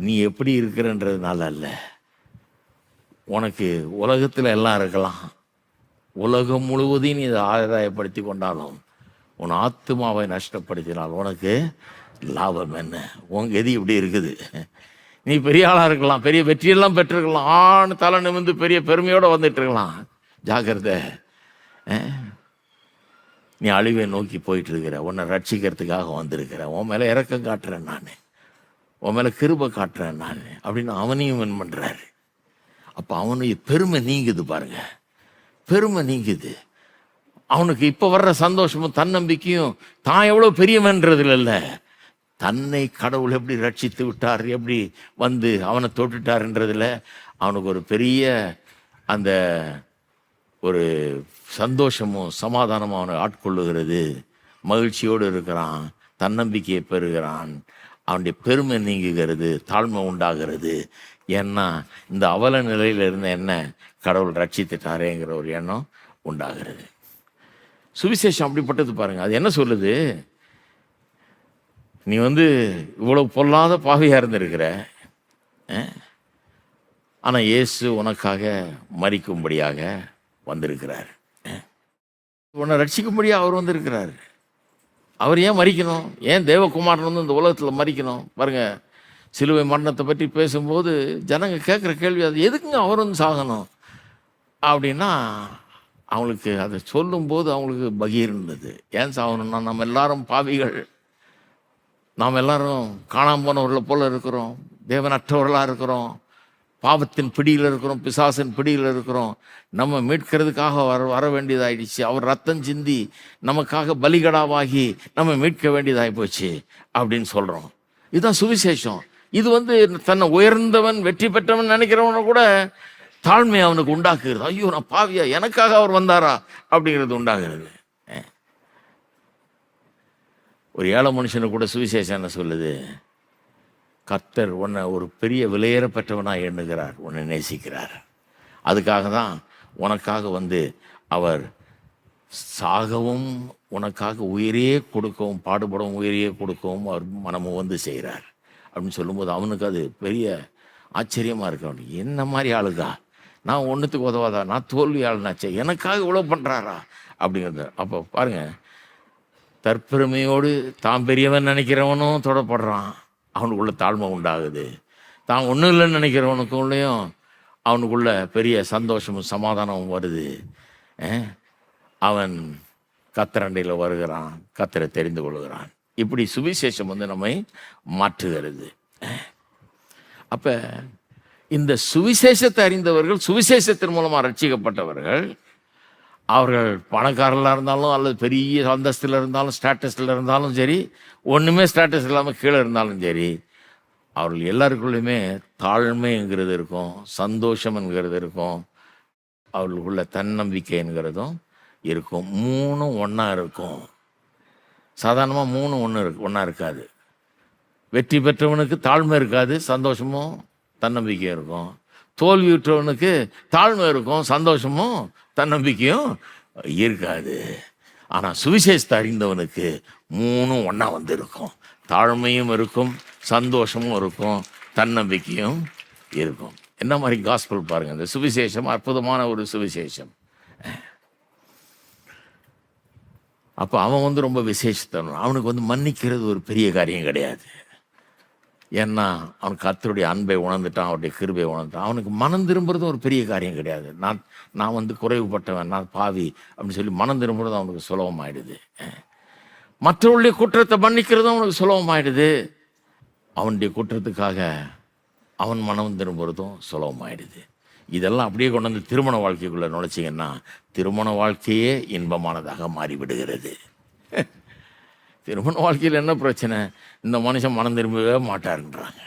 நீ எப்படி இருக்கிறன்றதுனால அல்ல, உனக்கு உலகத்தில் எல்லாம் இருக்கலாம், உலகம் முழுவதையும் நீ இதை ஆதாயப்படுத்தி கொண்டாலும் உன் ஆத்துமாவை நஷ்டப்படுத்தினால் உனக்கு லாபம் என்ன? உன் கதி இப்படி இருக்குது. நீ பெரிய ஆளாக இருக்கலாம், பெரிய வெற்றியெல்லாம் பெற்றிருக்கலாம், ஆண் தலை நிமிர்ந்து பெரிய பெருமையோடு வந்துட்டு இருக்கலாம். ஜாக்கிரதை, நீ அழிவை நோக்கி போயிட்டு இருக்கிற, உன்னை ரட்சிக்கிறதுக்காக வந்திருக்கிற, உன் மேலே இறக்கம் காட்டுறேன் நான், உன் மேலே கிருபை காட்டுறேன் நான் அப்படின்னு அவனையும் வின் பண்ணுறாரு. அப்போ அவனுடைய பெருமை நீங்குது பாருங்க, பெருமை நீங்குது. அவனுக்கு இப்போ வர்ற சந்தோஷமும் தன்னம்பிக்கையும் தான் எவ்வளோ பெரியவன்றதுல இல்லை, தன்னை கடவுள் எப்படி ரட்சித்து விட்டார், எப்படி வந்து அவனை தொட்டுட்டார்ன்றதுல அவனுக்கு ஒரு பெரிய அந்த ஒரு சந்தோஷமும் சமாதானமும் அவனை ஆட்கொள்ளுகிறது. மகிழ்ச்சியோடு இருக்கிறான், தன்னம்பிக்கையை பெறுகிறான், அவனுடைய பெருமை நீங்குகிறது, தாழ்மை உண்டாகிறது. ஏன்னா இந்த அவல நிலையில் இருந்த என்ன கடவுள் ரட்சித்துட்டாரேங்கிற ஒரு எண்ணம் உண்டாகிறது. சுவிசேஷம் அப்படிப்பட்டது பாருங்க. அது என்ன சொல்லுது? நீ இவ்வளவு பொல்லாத பாவியாக இருந்திருக்கிற, ஆனால் இயேசு உனக்காக மரிக்கும்படியாக வந்திருக்கிறார், உன்னை ரட்சிக்கும்படியாக அவர் வந்திருக்கிறார். அவர் ஏன் மரிக்கணும்? ஏன் தேவகுமாரன் இந்த உலகத்தில் மரிக்கணும்? பாருங்க, சிலுவை மரணத்தை பற்றி பேசும்போது ஜனங்க கேட்குற கேள்வி அது, எதுக்குங்க அவர் சாகணும் அப்படின்னா, அவங்களுக்கு அதை சொல்லும்போது அவங்களுக்கு பகீர் இருந்தது. ஏன் சாகணும்னா, நம்ம எல்லாரும் பாவிகள், நாம் எல்லாரும் காணாமல் போனவர்களை போல இருக்கிறோம், தேவனற்றவர்களாக இருக்கிறோம், பாவத்தின் பிடியில் இருக்கிறோம், பிசாசின் பிடியில் இருக்கிறோம். நம்ம மீட்கிறதுக்காக வர வேண்டியதாகிடுச்சு. அவர் ரத்தம் சிந்தி நமக்காக பலிகடாவாகி நம்ம மீட்க வேண்டியதாகி போச்சு அப்படின்னு சொல்கிறோம். இதுதான் சுவிசேஷம். இது தன்னை உயர்ந்தவன் வெற்றி பெற்றவன் நினைக்கிறவனை கூட தாழ்மை அவனுக்கு உண்டாக்குகிறது. ஐயோ நான் பாவியா, எனக்காக அவர் வந்தாரா அப்படிங்கிறது உண்டாகிறது. ஒரு ஏழை மனுஷனை கூட சுவிசேஷம் என்ன சொல்லுது? கர்த்தர் உன்னை ஒரு பெரிய விலையேற பெற்றவனாக எண்ணுகிறார், உன்னை நேசிக்கிறார். அதுக்காக தான் உனக்காக அவர் சாகவும் உனக்காக உயிரையே கொடுக்கவும், பாடுபடவும் உயிரையே கொடுக்கவும் அவர் மனமும் செய்கிறார் அப்படின்னு சொல்லும்போது அவனுக்கு அது பெரிய ஆச்சரியமாக இருக்க வேண்டும். என்ன மாதிரி ஆளுதா, நான் ஒன்றுத்துக்கு உதவாதா, நான் தோல்வி ஆளுனாச்சே, எனக்காக இவ்வளோ பண்ணுறாரா அப்படிங்கிறது. அப்போ பாருங்கள், தற்பெருமையோடு தான் பெரியவன் நினைக்கிறவனும் தொடப்படுறான், அவனுக்குள்ள தாழ்மை உண்டாகுது. தான் ஒன்றும் இல்லைன்னு நினைக்கிறவனுக்குள்ளேயும் அவனுக்குள்ள பெரிய சந்தோஷமும் சமாதானமும் வருது. அவன் கத்தரண்டையில் வருகிறான், கத்தரை தெரிந்து கொள்கிறான். இப்படி சுவிசேஷம் நம்மை மாற்றுகிறது. அப்போ இந்த சுவிசேஷத்தை அறிந்தவர்கள், சுவிசேஷத்தின் மூலமாக ரட்சிக்கப்பட்டவர்கள், அவர்கள் பணக்காரர்களாக இருந்தாலும் அல்லது பெரிய அந்தஸ்தில் இருந்தாலும் ஸ்டேட்டஸில் இருந்தாலும் சரி, ஒன்றுமே ஸ்டேட்டஸ் இல்லாமல் கீழே இருந்தாலும் சரி, அவர்கள் எல்லாருக்குள்ளேயுமே தாழ்மைங்கிறது இருக்கும், சந்தோஷம் என்கிறது இருக்கும், அவர்களுக்குள்ள தன்னம்பிக்கை என்கிறதும் இருக்கும். மூணும் ஒன்றா இருக்கும். சாதாரணமாக மூணு ஒன்றா இருக்காது. வெற்றி பெற்றவனுக்கு தாழ்மை இருக்காது, சந்தோஷமும் தன்னம்பிக்கையும் இருக்கும். தோல்வியுற்றவனுக்கு தாழ்மை இருக்கும், சந்தோஷமும் தன்னம்பிக்கையும் இருக்காது. ஆனால் சுவிசேஷத்தை அறிந்தவனுக்கு மூணும் ஒன்றா வந்து இருக்கும். தாழ்மையும் இருக்கும், சந்தோஷமும் இருக்கும், தன்னம்பிக்கையும் இருக்கும். என்ன மாதிரி காஸ்பல் பாருங்க, இந்த சுவிசேஷம் அற்புதமான ஒரு சுவிசேஷம். அப்போ அவன் ரொம்ப விசேஷத்தவன். அவனுக்கு மன்னிக்கிறது ஒரு பெரிய காரியம் கிடையாது. ஏன்னா அவன் கர்த்தருடைய அன்பை உணர்ந்துட்டான், அவருடைய கிருபை உணர்ந்துட்டான். அவனுக்கு மனம் திரும்புறதும் ஒரு பெரிய காரியம் கிடையாது. நான் குறைவுபட்டவன், நான் பாவி அப்படின்னு சொல்லி மனம் திரும்புறதும் அவனுக்கு சுலபமாயிடுது. மற்றவருடைய குற்றத்தை மன்னிக்கிறதும் அவனுக்கு சுலபமாயிடுது. அவனுடைய குற்றத்துக்காக அவன் மனம் திரும்புறதும் சுலபமாயிடுது. இதெல்லாம் அப்படியே கொண்டு வந்து திருமண வாழ்க்கைக்குள்ளே நுழைச்சிங்கன்னா திருமண வாழ்க்கையே இன்பமானதாக மாறிவிடுகிறது. திருமண வாழ்க்கையில் என்ன பிரச்சனை? இந்த மனுஷன் மனம் திரும்பவே மாட்டாருன்றாங்க.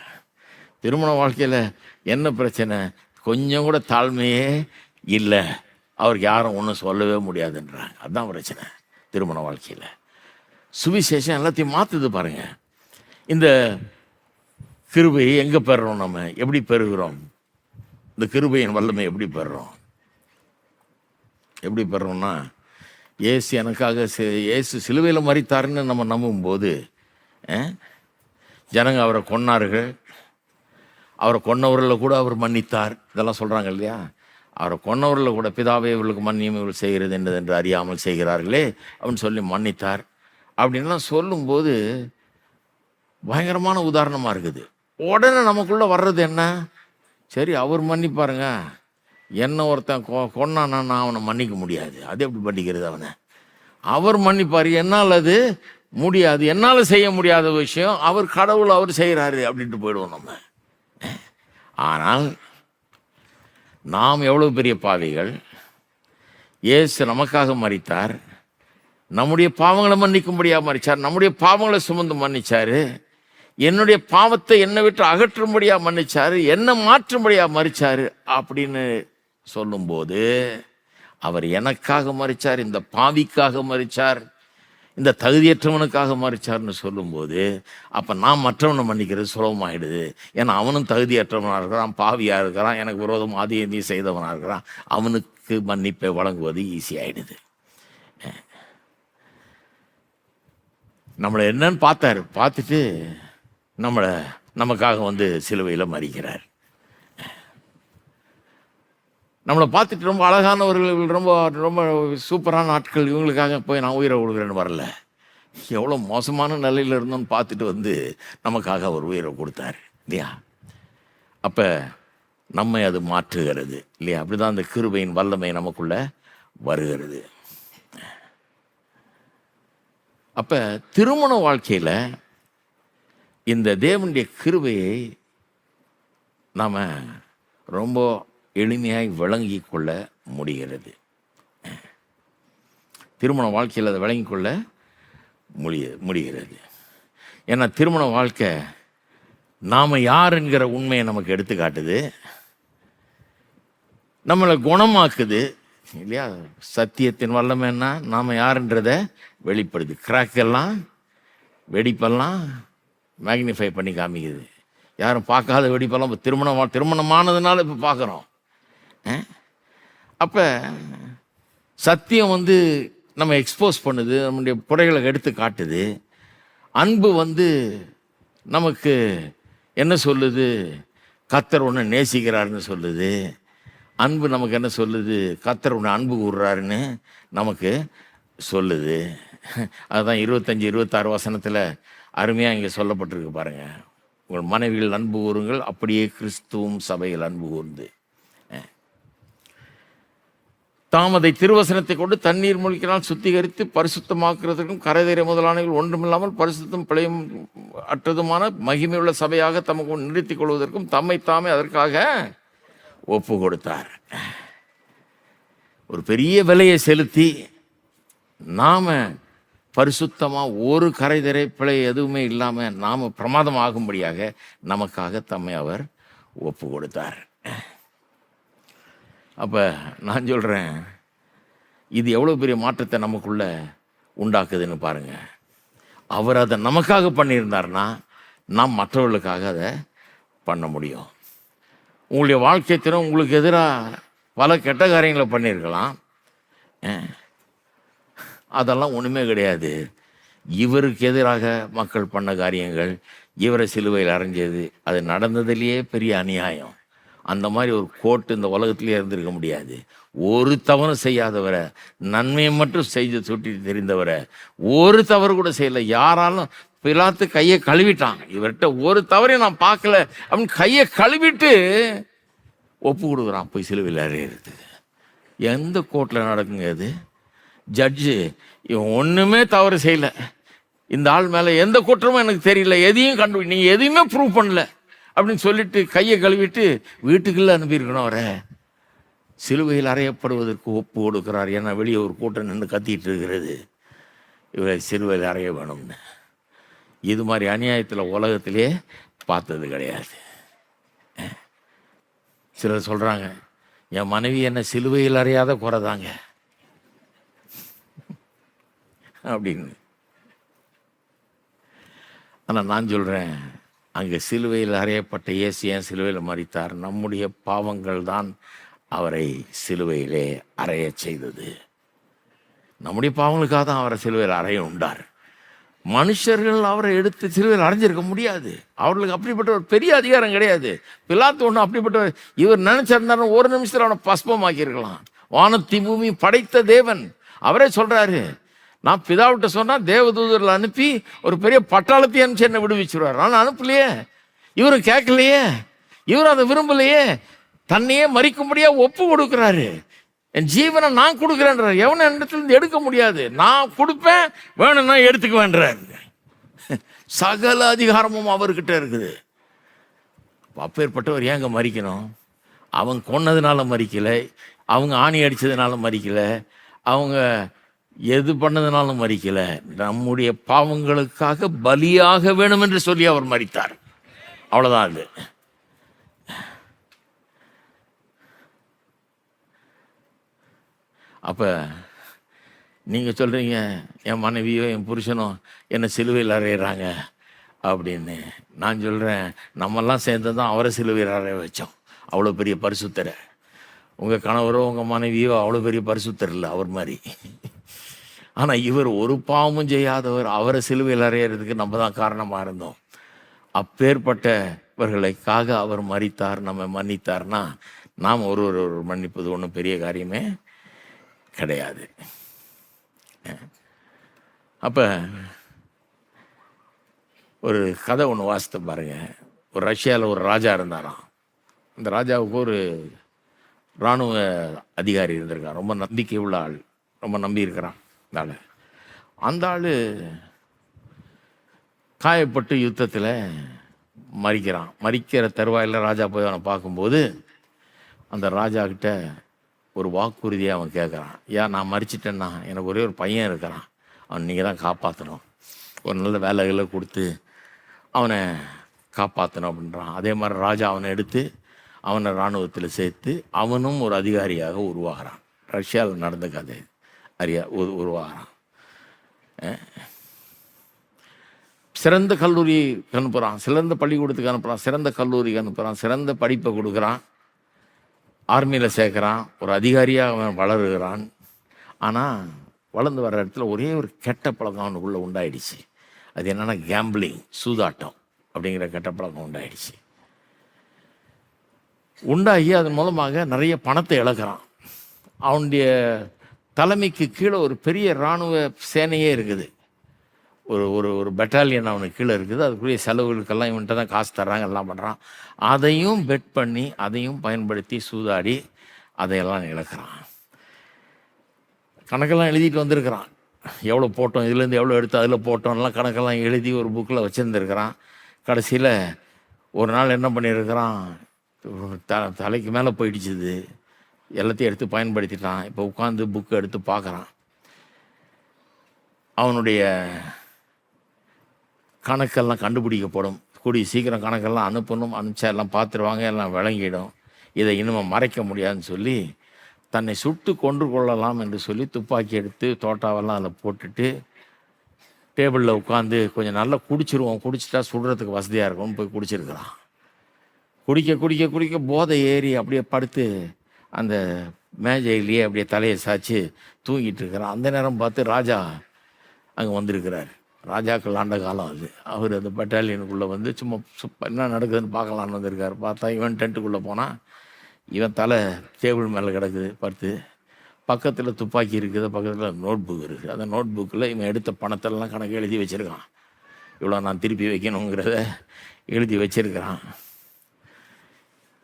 திருமண வாழ்க்கையில் என்ன பிரச்சனை? கொஞ்சம் கூட தாழ்மையே இல்லை, அவருக்கு யாரும் ஒன்றும் சொல்லவே முடியாதுன்றாங்க. அதுதான் பிரச்சனை திருமண வாழ்க்கையில். சுவிசேஷம் எல்லாத்தையும் மாற்றுது பாருங்க. இந்த கிருபையை எங்கே பெறுறோம்? நம்ம எப்படி பெறுகிறோம்? இந்த கிருபையின் வல்லமை எப்படி பெறுறோம்? எப்படி பெறுறோம்னா, இயேசு எனக்காக இயேசு சிலுவையில் மரித்தாருன்னு நம்ம நம்பும்போது, ஜனங்க அவரை கொன்னார்கள், அவரை கொன்னவரில் கூட அவர் மன்னித்தார், இதெல்லாம் சொல்கிறாங்க இல்லையா? அவரை கொன்னவரில் கூட பிதாவே இவர்களுக்கு மன்னியும் இவர்கள் செய்கிறது என்று அறியாமல் செய்கிறார்களே அப்படின்னு சொல்லி மன்னித்தார் அப்படின்லாம் சொல்லும்போது பயங்கரமான உதாரணமாக இருக்குது. உடனே நமக்குள்ளே வர்றது என்ன? சரி, அவர் மன்னிப்பாருங்க, என்ன ஒருத்தன் கொன்னானா நான் அவனை மன்னிக்க முடியாது, அது எப்படி மன்னிக்கிறது அவனை? அவர் மன்னிப்பார், என்னால் அது முடியாது, என்னால் செய்ய முடியாத விஷயம் அவர் கடவுள், அவர் செய்கிறாரு அப்படின்ட்டு போயிடுவோம் நம்ம. ஆனால் நாம் எவ்வளோ பெரிய பாவிகள், இயேசு நமக்காக மரித்தார், நம்முடைய பாவங்களை மன்னிக்கும்படியாக மரித்தார், நம்முடைய பாவங்களை சுமந்து மன்னிச்சார், என்னுடைய பாவத்தை என்னை விட்டு அகற்றும்படியாக மன்னிச்சார், என்னை மாற்றும்படியாக மரிச்சார் அப்படின்னு சொல்லும்போது, அவர் எனக்காக மரிச்சார், இந்த பாவிக்காக மரிச்சார், இந்த தகுதியற்றவனுக்காக மரிச்சார்னு சொல்லும்போது, அப்போ நான் மற்றவனை மன்னிக்கிறது சுலபமாயிடுது. ஏன்னா அவனும் தகுதியற்றவனாக இருக்கிறான், பாவியாக இருக்கிறான், எனக்கு விரோதம் ஆதியை செய்தவனாக இருக்கிறான், அவனுக்கு மன்னிப்பை வழங்குவது ஈஸியாகிடுது. நம்மளை என்னன்னு பார்த்துட்டு நமக்காக சிலுவையில் மரிக்கிறார். நம்மளை பார்த்துட்டு ரொம்ப அழகானவர்கள், ரொம்ப ரொம்ப சூப்பரான ஆட்கள், இவங்களுக்காக போய் நான் உயிரை கொடுக்குறேன்னு வரல. எவ்வளோ மோசமான நிலையில் இருந்தோன்னு பார்த்துட்டு நமக்காக அவர் உயிரை கொடுத்தார் இல்லையா? அப்போ நம்மை அது மாற்றுகிறது இல்லையா? அப்படிதான் அந்த கிருபையின் வல்லமை நமக்குள்ள வருகிறது. அப்போ திருமண வாழ்க்கையில் இந்த தேவனுடைய கிருபையை நாம் ரொம்ப எளிமையாய் விளங்கி கொள்ள முடிகிறது. திருமண வாழ்க்கையில் அதை விளங்கி கொள்ள முடிகிறது. ஏன்னா திருமண வாழ்க்கை நாம் யார் என்கிற உண்மையை நமக்கு எடுத்து காட்டுது, நம்மளை குணமாக்குது இல்லையா? சத்தியத்தின் வல்லமை என்ன? நாம் யாருன்றதை வெளிப்படுது. கிராக்கெல்லாம் வெடிப்பெல்லாம் மேக்னிஃபை பண்ணி காமிக்குது. யாரும் பார்க்காத வெடிப்பெல்லாம் இப்போ திருமணமானதுனால இப்போ பார்க்குறோம். அப்போ சத்தியம் நம்ம எக்ஸ்போஸ் பண்ணுது, நம்முடைய குறைகளை எடுத்து காட்டுது. அன்பு நமக்கு என்ன சொல்லுது? கர்த்தர் ஒன்று நேசிக்கிறாருன்னு சொல்லுது. அன்பு நமக்கு என்ன சொல்லுது? கர்த்தர் ஒன்று அன்பு கூறுறாருன்னு நமக்கு சொல்லுது. அதுதான் 25, 26 வசனத்தில் அருமையாக இங்கே சொல்லப்பட்டிருக்கு பாருங்க. உங்கள் மனைவிகள் அன்பு கூறுங்கள், அப்படியே கிறிஸ்துவும் சபையில் அன்பு கூர்ந்து தாம் அதை திருவசனத்தை கொண்டு தண்ணீர் மூழ்கினால் சுத்திகரித்து பரிசுத்தமாக்குறதுக்கும் கரைதேற முதலானவர்கள் ஒன்றுமில்லாமல் பரிசுத்தம் பிழையும் அற்றதுமான மகிமையுள்ள சபையாக தமக்கு நிறுத்திக் கொள்வதற்கும் தம்மை தாமே அதற்காக ஒப்பு கொடுத்தார். ஒரு பெரிய விலையை செலுத்தி நாம பரிசுத்தமா ஒரு கரைதரை பிழை எதுவுமே இல்லாம நாம பிரமாதம் ஆகும்படியாக நமக்காக தம்மை அவர் ஒப்பு கொடுத்தார். அப்ப நான் சொல்றேன், இது எவ்வளவு பெரிய மாற்றத்தை நமக்குள்ள உண்டாக்குதுன்னு பாருங்க. அவர் அதை நமக்காக பண்ணியிருந்தார்னா நாம் மற்றவர்களுக்காக அதை பண்ண முடியும். உங்களுடைய வாழ்க்கை தினம் உங்களுக்கு எதிராக பல கெட்ட காரியங்களை பண்ணியிருக்கலாம், அதெல்லாம் ஒன்றுமே கிடையாது. இவருக்கு எதிராக மக்கள் பண்ண காரியங்கள், இவரை சிலுவையில் அறைஞ்சது, அது நடந்ததுலேயே பெரிய அநியாயம். அந்த மாதிரி ஒரு கோட்டு இந்த உலகத்திலே இருந்திருக்க முடியாது. ஒரு தவறும் செய்யாதவரை, நன்மையை மட்டும் செய்து சுட்டி தெரிந்தவரை, ஒரு தவறு கூட செய்யலை. யாராலும் பிலாத்து கையை கழுவிட்டான், இவர்கிட்ட ஒரு தவறையும் நான் பார்க்கல அப்படின்னு கையை கழுவிட்டு ஒப்பு கொடுக்குறான் போய் சிலுவையில் அறையிறதுக்கு. எந்த கோர்ட்டில் நடக்குங்க அது? ஜட்ஜு இவன் ஒன்றுமே தவறு செய்யலை, இந்த ஆள் மேலே எந்த குற்றமும் எனக்கு தெரியல, எதையும் நீங்கள் எதையுமே ப்ரூவ் பண்ணல அப்படின்னு சொல்லிட்டு கையை கழுவிட்டு வீட்டுக்குள்ளே அனுப்பியிருக்கணும். அவரை சிலுவையில் அறையப்படுவதற்கு ஒப்பு கொடுக்குறார். ஏன்னா வெளியே ஒரு கூட்டம் நின்று கத்திட்டு இருக்கிறது, இவரை சிலுவையில் அறைய வேணும்னு. இது மாதிரி அநியாயத்தில் உலகத்திலே பார்த்தது கிடையாது. சிலர் சொல்கிறாங்க, என் மனைவி என்ன சிலுவையில் அறையாத குறைதாங்க அப்படின்னு. ஆனால் நான் சொல்கிறேன், அங்கே சிலுவையில் அறையப்பட்ட இயேசு ஏன் சிலுவையில் மரித்தார்? நம்முடைய பாவங்கள் தான் அவரை சிலுவையிலே அறைய செய்தது. நம்முடைய பாவங்களுக்காக தான் அவரை சிலுவையில் அறைய உண்டார். மனுஷர்கள் அவரை எடுத்து சிலுவையில் அறைஞ்சிருக்க முடியாது. அவர்களுக்கு அப்படிப்பட்ட ஒரு பெரிய அதிகாரம் கிடையாது. பிலாத்து ஒன்று அப்படிப்பட்ட, இவர் நினைச்சிருந்தாலும் ஒரு நிமிஷத்தில் அவனை பஸ்பமாக்கியிருக்கலாம். வானத்தி பூமி படைத்த தேவன் அவரே சொல்றாரு, நான் பிதாவிட்ட சொன்னால் தேவதூதரில் அனுப்பி ஒரு பெரிய பட்டாளத்தை அனுப்பிச்சு என்ன விடுவிச்சுருவார். நான் அனுப்பலையே, இவரும் கேட்கலையே, இவரும் அதை விரும்பலையே, தன்னையே மறிக்கும்படியா ஒப்பு கொடுக்குறாரு. என் ஜீவனை நான் கொடுக்குறேன்றார். எவனை இடத்துல எடுக்க முடியாது, நான் கொடுப்பேன், வேணும்னா எடுத்துக்குவேன்றார். சகல அதிகாரமும் அவர்கிட்ட இருக்குது. அப்பேற்பட்டவர் ஏங்க மறிக்கணும்? அவங்க கொன்னதுனால மறிக்கலை, அவங்க ஆணி அடித்ததுனால மறிக்கலை, அவங்க எது பண்ணதுனாலும் மறிக்கல. நம்முடைய பாவங்களுக்காக பலியாக வேணும் என்று சொல்லி அவர் மரித்தார். அவ்வளவுதான். அது அப்ப நீங்க சொல்றீங்க, என் மனைவியோ என் புருஷனோ என்னை சிலுவையில் அறையிறாங்க அப்படின்னு. நான் சொல்றேன், நம்மெல்லாம் சேர்ந்து தான் அவரை சிலுவையில் அறைய வச்சோம். அவ்வளோ பெரிய பரிசுத்தரை. உங்க கணவரோ உங்க மனைவியோ அவ்வளோ பெரிய பரிசுத்தர் இல்லை அவர் மாதிரி. ஆனால் இவர் ஒரு பாவமும் செய்யாதவர், அவரை சிலுவையில் அறையிறதுக்கு நம்ம தான் காரணமாக இருந்தோம். அப்பேற்பட்டவர்களுக்காக அவர் மரித்தார், நம்ம மன்னித்தார்னா நாம் ஒரு மன்னிப்பது ஒன்றும் பெரிய காரியமே கிடையாது. அப்போ ஒரு கதை ஒன்று வாசித்து பாருங்க. ஒரு ரஷ்யாவில் ஒரு ராஜா இருந்தாராம். அந்த ராஜாவுக்கு ஒரு இராணுவ அதிகாரி இருந்திருக்கான். ரொம்ப நம்பிக்கை உள்ள ஆள், ரொம்ப நம்பி இருக்கிறான். அந்த ஆள் காயப்பட்டு யுத்தத்தில் மறிக்கிறான். மறிக்கிற தருவாயில் ராஜா போய் அவனை பார்க்கும்போது அந்த ராஜா கிட்ட ஒரு வாக்குறுதியை அவன் கேட்குறான். ஏன் நான் மறிச்சிட்டேன்னா, எனக்கு ஒரே ஒரு பையன் இருக்கிறான், அவன் நீங்கள் தான் காப்பாற்றணும், ஒரு நல்ல வேலைகளை கொடுத்து அவனை காப்பாற்றணும் அப்படின்றான். அதே மாதிரி ராஜா அவனை எடுத்து அவனை இராணுவத்தில் சேர்த்து அவனும் ஒரு அதிகாரியாக உருவாகிறான். ரஷ்யாவில் நடந்த கதை உருவாகிறான். சிறந்த கல்லூரிக்கு அனுப்புகிறான், சிறந்த பள்ளிக்கூடத்துக்கு அனுப்புகிறான், சிறந்த கல்லூரிக்கு அனுப்புகிறான், சிறந்த படிப்பை கொடுக்குறான், ஆர்மியில் சேர்க்குறான், ஒரு அதிகாரியாக அவன் வளருகிறான். ஆனால் வளர்ந்து வர்ற இடத்துல ஒரே ஒரு கெட்ட பழக்கம் அவனுக்குள்ளே உண்டாயிடுச்சு. அது என்னென்னா கேம்பிளிங், சூதாட்டம் அப்படிங்கிற கெட்ட பழக்கம் உண்டாயிடுச்சு. உண்டாகி அதன் மூலமாக நிறைய பணத்தை இழக்கிறான். அவனுடைய தலைமைக்கு கீழே ஒரு பெரிய இராணுவ சேனையே இருக்குது. ஒரு ஒரு ஒரு பெட்டாலியன் அவனுக்கு கீழே இருக்குது. அதுக்குரிய செலவுகளுக்கெல்லாம் இவன்கிட்ட தான் காசு தர்றாங்க, எல்லாம் பண்ணுறான். அதையும் பெட் பண்ணி, அதையும் பயன்படுத்தி சூதாடி அதையெல்லாம் இழக்கிறான். கணக்கெல்லாம் எழுதிட்டு வந்திருக்கிறான். எவ்வளோ போட்டோம், இதுலேருந்து எவ்வளோ எடுத்து அதில் போட்டோம்லாம் கணக்கெல்லாம் எழுதி ஒரு புக்கில் வச்சுருந்துருக்கிறான். கடைசியில் ஒரு நாள் என்ன பண்ணியிருக்கிறான், தலைக்கு மேலே போயிடுச்சுது, எல்லாத்தையும் எடுத்து பயன்படுத்திட்டான். இப்போ உட்காந்து புக்கு எடுத்து பார்க்குறான். அவனுடைய கணக்கெல்லாம் கண்டுபிடிக்கப்படும். கூடிய சீக்கிரம் கணக்கெல்லாம் அனுப்பணும். அனுப்பிச்சா எல்லாம் பார்த்துருவாங்க, எல்லாம் விளங்கிடும். இதை இன்னும் மறைக்க முடியாதுன்னு சொல்லி தன்னை சுட்டு கொன்று கொள்ளலாம் என்று சொல்லி துப்பாக்கி எடுத்து தோட்டாவெல்லாம் அதில் போட்டுட்டு டேபிளில் உட்காந்து கொஞ்சம் நல்லா குடிச்சிருவோம், குடிச்சிட்டா சுடுறதுக்கு வசதியாக இருக்கும்னு போய் குடிச்சிருக்கிறான். குடிக்க குடிக்க குடிக்க போதை ஏறி அப்படியே படுத்து அந்த மேஜையிலேயே அப்படியே தலையை சாய்ச்சி தூங்கிட்டு இருக்கிறான். அந்த நேரம் பார்த்து ராஜா அங்கே வந்திருக்கிறார். ராஜாக்கள் ஆண்ட காலம் அது. அவர் அந்த பட்டாலியனுக்குள்ளே வந்து சும்மா என்ன நடக்குதுன்னு பார்க்கலான்னு வந்திருக்கார். பார்த்தா இவன் டென்ட்டுக்குள்ளே போனால் இவன் தலை டேபிள் மேலே கிடக்குது படுத்து. பக்கத்தில் துப்பாக்கி இருக்குது, பக்கத்தில் நோட் புக் இருக்குது. அந்த நோட் புக்கில் இவன் எடுத்த பணத்தெல்லாம் கணக்கு எழுதி வச்சுருக்கான். இவ்வளோ நான் திருப்பி வைக்கணுங்கிறத எழுதி வச்சிருக்கிறான்.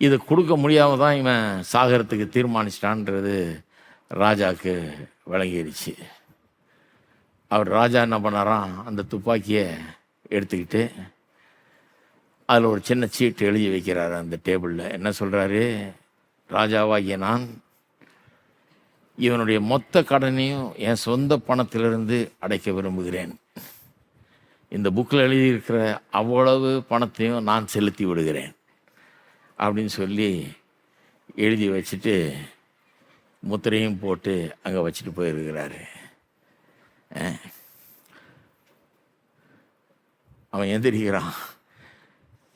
இதை கொடுக்க முடியாமல் தான் இவன் சாகரத்துக்கு தீர்மானிச்சிட்டான்றது ராஜாவுக்கு விளங்கிடுச்சு. அவர் ராஜா என்ன பண்ணாராம், அந்த துப்பாக்கியை எடுத்துக்கிட்டு அதில் ஒரு சின்ன சீட்டு எழுதி வைக்கிறாரு அந்த டேபிளில். என்ன சொல்கிறாரு, ராஜாவாகிய நான் இவனுடைய மொத்த கடனையும் என் சொந்த பணத்திலிருந்து அடைக்க விரும்புகிறேன். இந்த புக்கில் எழுதியிருக்கிற அவ்வளவு பணத்தையும் நான் செலுத்தி விடுகிறேன் அப்படின்னு சொல்லி எழுதி வச்சுட்டு முத்திரையும் போட்டு அங்கே வச்சுட்டு போயிருக்கிறாரு. அவன் எந்திரிக்கிறான்.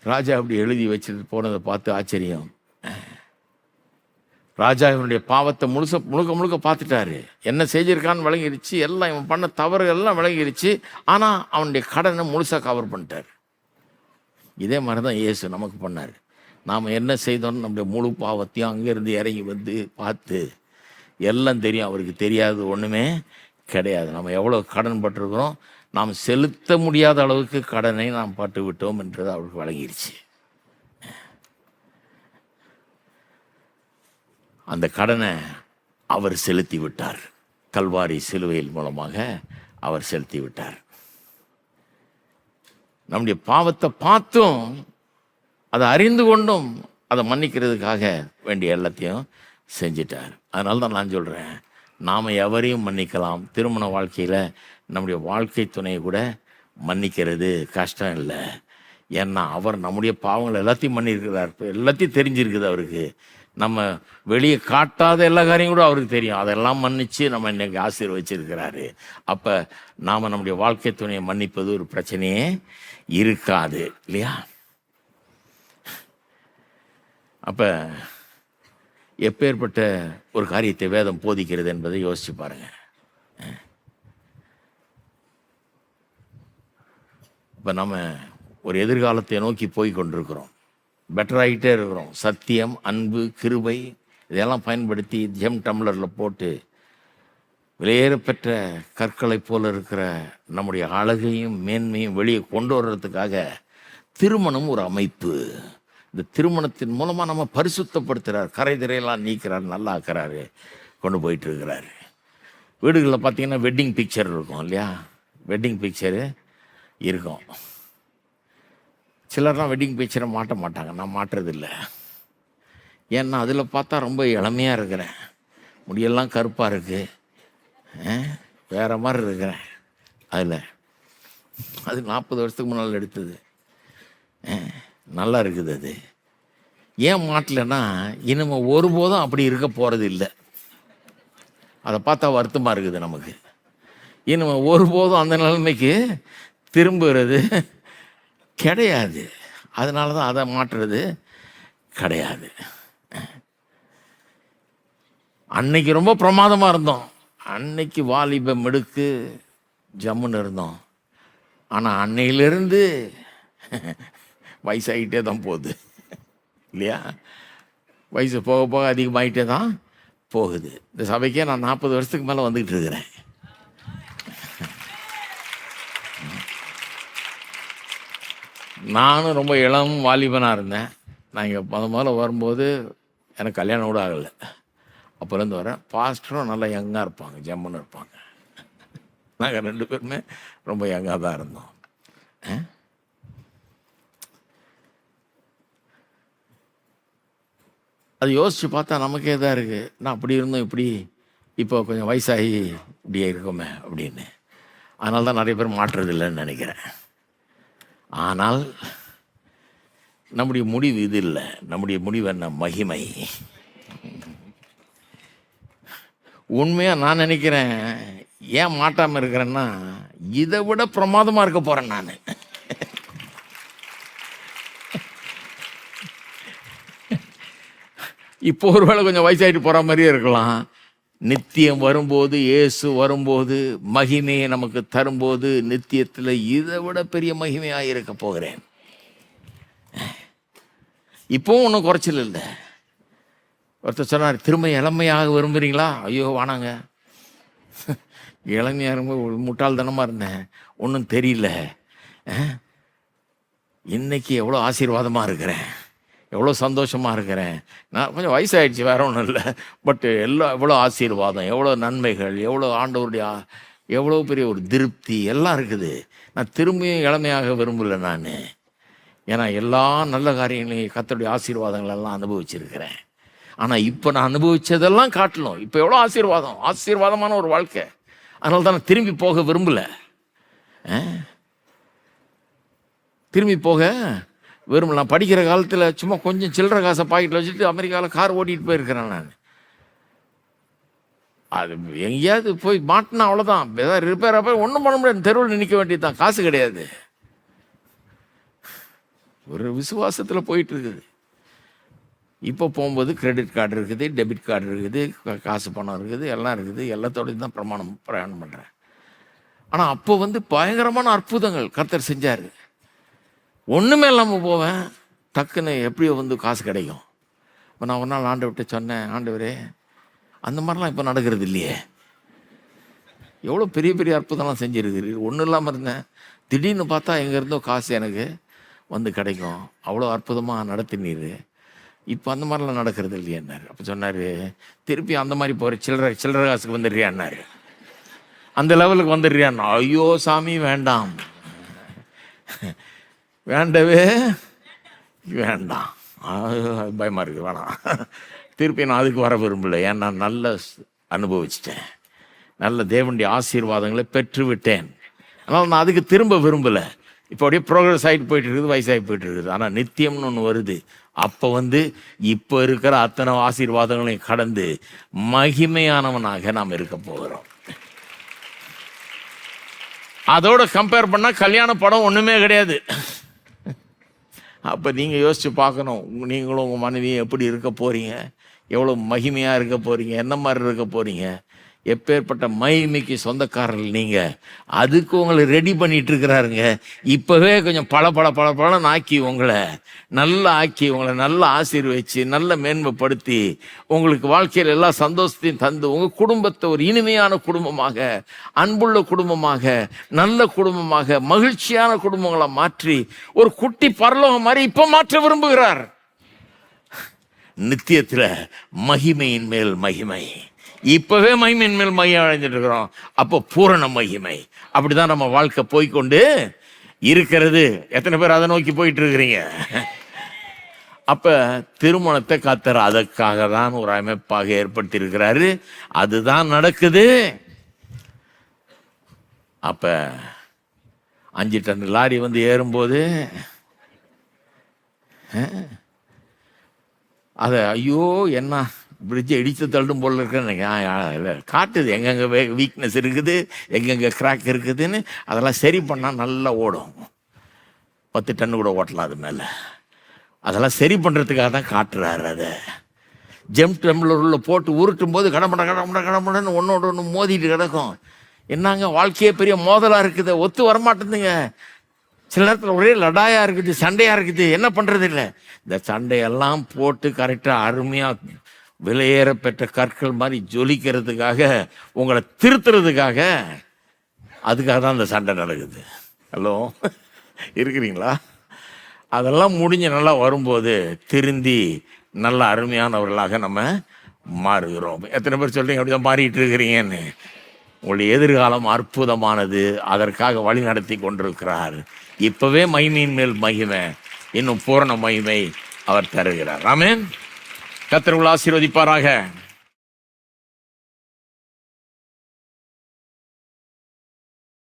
ராஜா அப்படி எழுதி வச்சுட்டு போனதை பார்த்து ஆச்சரியம். ராஜா இவனுடைய பாவத்தை முழுக்க முழுக்க பார்த்துட்டாரு. என்ன செஞ்சிருக்கான்னு விளங்கிருச்சு, எல்லாம் இவன் பண்ண தவறுகள் எல்லாம் விளங்கிருச்சு. ஆனால் அவனுடைய கடனை முழுசாக கவர் பண்ணிட்டார். இதே மாதிரி தான் இயேசு நமக்கு பண்ணார். நாம் என்ன செய்தோன்னு நம்முடைய முழு பாவத்தையும் அங்கேருந்து இறங்கி வந்து பார்த்து எல்லாம் தெரியும். அவருக்கு தெரியாது ஒன்றுமே கிடையாது. நம்ம எவ்வளோ கடன் பட்டிருக்கிறோம், நாம் செலுத்த முடியாத அளவுக்கு கடனை நாம் பட்டு விட்டோம் என்றது அவருக்கு வழங்கிருச்சு. அந்த கடனை அவர் செலுத்தி விட்டார். கல்வாரி சிலுவையில் மூலமாக அவர் செலுத்தி விட்டார். நம்முடைய பாவத்தை பார்த்தும் அதை அறிந்து கொண்டும் அதை மன்னிக்கிறதுக்காக வேண்டிய எல்லாத்தையும் செஞ்சிட்டார். அதனால தான் நான் சொல்கிறேன், நாம் எவரையும் மன்னிக்கலாம். திருமண வாழ்க்கையில் நம்முடைய வாழ்க்கை துணையை கூட மன்னிக்கிறது கஷ்டம் இல்லை. ஏன்னா அவர் நம்முடைய பாவங்கள் எல்லாத்தையும் மன்னியிருக்கிறார். எல்லாத்தையும் தெரிஞ்சிருக்குது அவருக்கு. நம்ம வெளியே காட்டாத எல்லா காரியம் கூட அவருக்கு தெரியும். அதெல்லாம் மன்னித்து நம்ம இன்னைக்கு ஆசீர்வச்சிருக்கிறாரு. அப்போ நாம் நம்முடைய வாழ்க்கை துணையை மன்னிப்பது ஒரு பிரச்சனையே இருக்காது இல்லையா? அப்போ எப்பேற்பட்ட ஒரு காரியத்தை வேதம் போதிக்கிறது என்பதை யோசிச்சு பாருங்க. இப்போ நம்ம ஒரு எதிர்காலத்தை நோக்கி போய் கொண்டிருக்கிறோம். பெட்டராகிட்டே இருக்கிறோம். சத்தியம், அன்பு, கிருபை இதெல்லாம் பயன்படுத்தி ஜெம் டம்ளரில் போட்டு வெளியேறப்பெற்ற கற்களை போல இருக்கிற நம்முடைய அழகையும் மேன்மையும் வெளியே கொண்டு வர்றதுக்காக திருமணம் ஒரு அமைப்பு. இந்த திருமணத்தின் மூலமாக நம்ம பரிசுத்தப்படுத்துகிறார், கரை திரையெல்லாம் நீக்கிறார், நல்லா ஆக்கிறாரு, கொண்டு போயிட்டு இருக்கிறாரு. வீடுகளில் பார்த்தீங்கன்னா வெட்டிங் பிக்சர் இருக்கும் இல்லையா? வெட்டிங் பிக்சரு இருக்கும். சிலர்லாம் வெட்டிங் பிக்சரை மாட்ட மாட்டாங்க. நான் மாட்டுறதில்லை. ஏன்னா அதில் பார்த்தா ரொம்ப இளமையாக இருக்கிறேன், முடியெல்லாம் கருப்பாக இருக்குது, வேறு மாதிரி இருக்கிறேன். அதில் அது 40 வருஷத்துக்கு முன்னால் எடுத்தது. நல்லா இருக்குது. அது ஏன் மாட்டலைன்னா இனிமேல் ஒருபோதும் அப்படி இருக்க போகிறது இல்லை. அதை பார்த்தா வருத்தமாக இருக்குது நமக்கு. இனிமேல் ஒருபோதும் அந்த நிலைமைக்கு திரும்புகிறது கிடையாது. அதனால தான் அதை மாற்றுறது கிடையாது. அன்னைக்கு ரொம்ப பிரமாதமாக இருந்தோம். அன்னைக்கு வாலிப மிடுக்கு ஜம்முன்னு இருந்தோம். ஆனால் அன்னையிலிருந்து வயசாகிட்டே தான் போகுது இல்லையா? வயசு போக போக அதிகமாகிட்டே தான் போகுது. இந்த சபைக்கே நான் 40 வருஷத்துக்கு மேலே வந்துக்கிட்டு இருக்கிறேன். நானும் ரொம்ப இளம் வாலிபனாக இருந்தேன். நான் இங்கே முதல்ல வரும்போது எனக்கு கல்யாணம் கூட ஆகலை. அப்போலேருந்து வரேன். பாஸ்டரும் நல்லா யங்காக இருப்பாங்க, ஜம்முன்னு இருப்பாங்க. நாங்கள் 2 பேருமே ரொம்ப யங்காக தான் இருந்தோம். அது யோசித்து பார்த்தா நமக்கே தான் இருக்குது. நான் அப்படி இருந்தோம், இப்படி இப்போ கொஞ்சம் வயசாகி இப்படியே இருக்கோமே அப்படின்னு. அதனால தான் நிறைய பேர் மாற்றுறதில்லைன்னு நினைக்கிறேன். ஆனால் நம்முடைய முடிவு இது இல்லை. நம்முடைய முடிவு என்ன? மகிமை. உண்மையாக நான் நினைக்கிறேன், ஏன் மாட்டாமல் இருக்கிறேன்னா, இதை விட பிரமாதமாக இருக்க போகிறேன் நான். இப்போ ஒருவேளை கொஞ்சம் வயசாகிட்டு போகிற மாதிரியே இருக்கலாம். நித்தியம் வரும்போது, இயேசு வரும்போது, மகிமையை நமக்கு தரும்போது, நித்தியத்தில் இதை விட பெரிய மகிமையாக இருக்க போகிறேன். இப்போவும் ஒன்றும் குறைச்சல் இல்லை. ஒருத்தர் சொன்னார், திரும்ப இளமையாக விரும்புகிறீங்களா? ஐயோ வானாங்க, இளமையாக ரொம்ப முட்டாள்தனமாக இருந்தேன், ஒன்றும் தெரியல. இன்னைக்கு எவ்வளோ ஆசீர்வாதமாக இருக்கிறேன், எவ்வளோ சந்தோஷமாக இருக்கிறேன். நான் கொஞ்சம் வயசாகிடுச்சு, வேற ஒன்றும் இல்லை. பட் எவ்வளோ ஆசீர்வாதம், எவ்வளோ நன்மைகள், எவ்வளோ ஆண்டவருடைய எவ்வளோ பெரிய ஒரு திருப்தி எல்லாம் இருக்குது. நான் திரும்பியும் இளமையாக விரும்பலை நான். ஏன்னா எல்லா நல்ல காரியங்களையும் கர்த்தருடைய ஆசீர்வாதங்கள் எல்லாம் அனுபவிச்சிருக்கிறேன். ஆனால் இப்போ நான் அனுபவிச்சதெல்லாம் காட்டணும். இப்போ எவ்வளோ ஆசீர்வாதமான ஒரு வாழ்க்கை. அதனால தான் நான் திரும்பி போக விரும்பலை. திரும்பி போக விரும்பல. நான் படிக்கிற காலத்தில் சும்மா கொஞ்சம் சில்லற காசை பாக்கெட்டில் வச்சுட்டு அமெரிக்காவில் கார் ஓட்டிகிட்டு போயிருக்கிறேன் நான். அது எங்கேயாவது போய் மாட்டினா அவ்வளோதான், ஏதாவது ரிப்பேர் போய் ஒன்றும் பண்ண முடியாது, தெருவில் நிற்க வேண்டியது தான். காசு கிடையாது. ஒரு விசுவாசத்தில் போயிட்டு இருக்குது. இப்போ போகும்போது கிரெடிட் கார்டு இருக்குது, டெபிட் கார்டு இருக்குது, காசு பணம் இருக்குது, எல்லாம் இருக்குது. எல்லாத்தோடையும் தான் பிரயாணம் பண்ணுறேன். ஆனால் அப்போ பயங்கரமான அற்புதங்கள் கர்த்தர் செஞ்சார். ஒன்றுமே இல்லாமல் போவேன், டக்குன்னு எப்படியோ காசு கிடைக்கும். இப்போ நான் ஒரு நாள் ஆண்டவர்கிட்ட சொன்னேன், ஆண்டவரே அந்த மாதிரிலாம் இப்போ நடக்கிறது இல்லையே, எவ்வளோ பெரிய பெரிய அற்புதம்லாம் செஞ்சுருக்கிறீர். ஒன்றும் இல்லாமல் இருந்தேன், திடீர்னு பார்த்தா எங்கே இருந்தோ காசு எனக்கு கிடைக்கும். அவ்வளோ அற்புதமாக நடத்தினீர். இப்போ அந்த மாதிரிலாம் நடக்கிறது இல்லையான்னாரு. அப்போ சொன்னார், திருப்பி அந்த மாதிரி போகிற சில்லறை காசுக்கு வந்துடுறியான்னாரு. அந்த லெவலுக்கு வந்துடுறியான்னா, ஐயோ சாமி வேண்டாம், வேண்டவே வேண்டாம், பயமாக இருக்குது, வேணாம். திருப்பி நான் அதுக்கு வர விரும்பலை. ஏன்னா நல்ல அனுபவிச்சிட்டேன், நல்ல தேவனுடைய ஆசீர்வாதங்களை பெற்று விட்டேன். அதனால் நான் அதுக்கு திரும்ப விரும்பலை. இப்போ அப்படியே ப்ரோக்ரஸ் ஆகிட்டு போயிட்டு இருக்குது, வயசாகி போயிட்டு இருக்குது. ஆனால் நித்தியம்னு ஒன்று வருது. அப்போ இப்போ இருக்கிற அத்தனை ஆசீர்வாதங்களையும் கடந்து மகிமையானவனாக நாம் இருக்க போகிறோம். அதோட கம்பேர் பண்ணால் கல்யாண படம் ஒன்றுமே கிடையாது. அப்போ நீங்கள் யோசித்து பார்க்கணும், நீங்களும் உங்கள் மனைவியும் எப்படி இருக்க போகிறீங்க, எவ்வளோ மகிமையாக இருக்க போகிறீங்க, என்ன மாதிரி இருக்க போகிறீங்க, எப்பேற்பட்ட மகிமைக்கு சொந்தக்காரர்கள் நீங்கள். அதுக்கு உங்களை ரெடி பண்ணிட்டு இருக்கிறாருங்க. இப்போவே கொஞ்சம் பழன்னு ஆக்கி உங்களை நல்லா ஆசீர்வதிச்சு நல்லா மேன்மைப்படுத்தி உங்களுக்கு வாழ்க்கையில் எல்லா சந்தோஷத்தையும் தந்து உங்கள் குடும்பத்தை ஒரு இனிமையான குடும்பமாக, அன்புள்ள குடும்பமாக, நல்ல குடும்பமாக, மகிழ்ச்சியான குடும்பங்களை மாற்றி ஒரு குட்டி பரலோகம் மாதிரி இப்போ மாற்ற விரும்புகிறார். நித்தியத்தில் மகிமையின் மேல் மகிமை, இப்பவே மகிமையின் மேல் மகிமை அடைஞ்சிட்டு இருக்கிறோம். அப்போ பூரண மகிமை. அப்படிதான் நம்ம வாழ்க்கை போய்கொண்டு இருக்கிறது. எத்தனை பேர் அதை நோக்கி போயிட்டு இருக்கிறீங்க? அப்ப திருமணத்தை கர்த்தர் அதற்காக தான் ஒரு அமைப்பாக ஏற்படுத்தி இருக்கிறாரு. அதுதான் நடக்குது. அப்ப 5 டன் லாரி ஏறும்போது அதை ஐயோ என்ன பிரிட்ஜை இடித்து தள்ளும் போல இருக்குன்னு காட்டுது. எங்கெங்கே வீக்னஸ் இருக்குது, எங்கெங்கே கிராக் இருக்குதுன்னு அதெல்லாம் சரி பண்ணால் நல்லா ஓடும். 10 டன் கூட ஓட்டலாம் அது மேலே. அதெல்லாம் சரி பண்ணுறதுக்காக தான் காட்டுறாரு. அதை ஜெம் டம்ளரில் போட்டு உருட்டும் போது கடமுடன்னு ஒன்றோட ஒன்று மோதிட்டு கிடக்கும். என்னங்க வாழ்க்கையே பெரிய மோதலாக இருக்குது, ஒத்து வரமாட்டேங்குதுங்க. சில நேரத்தில் ஒரே லடாயாக இருக்குது, சண்டையாக இருக்குது, என்ன பண்ணுறது இல்லை. இந்த சண்டையெல்லாம் போட்டு கரெக்டாக அருமையாக விலையேற பெற்ற கற்கள் மாதிரி ஜொலிக்கிறதுக்காக, உங்களை திருத்துறதுக்காக, அதுக்காக தான் அந்த சண்டை நடக்குது. ஹலோ, இருக்கிறீங்களா? அதெல்லாம் முடிஞ்சு நல்லா வரும்போது திருந்தி நல்ல அருமையானவர்களாக நம்ம மாறுகிறோம். எத்தனை பேர் சொல்றீங்க அப்படிதான் மாறிட்டு இருக்கிறீங்கன்னு? உங்களுடைய எதிர்காலம் அற்புதமானது. அதற்காக வழி நடத்தி கொண்டிருக்கிறார். இப்பவே மகிமையின் மேல் மகிமை, இன்னும் பூரண மகிமை அவர் தருகிறார். ஆமென். கர்த்தர் உங்களை ஆசீர்வதிப்பாராக.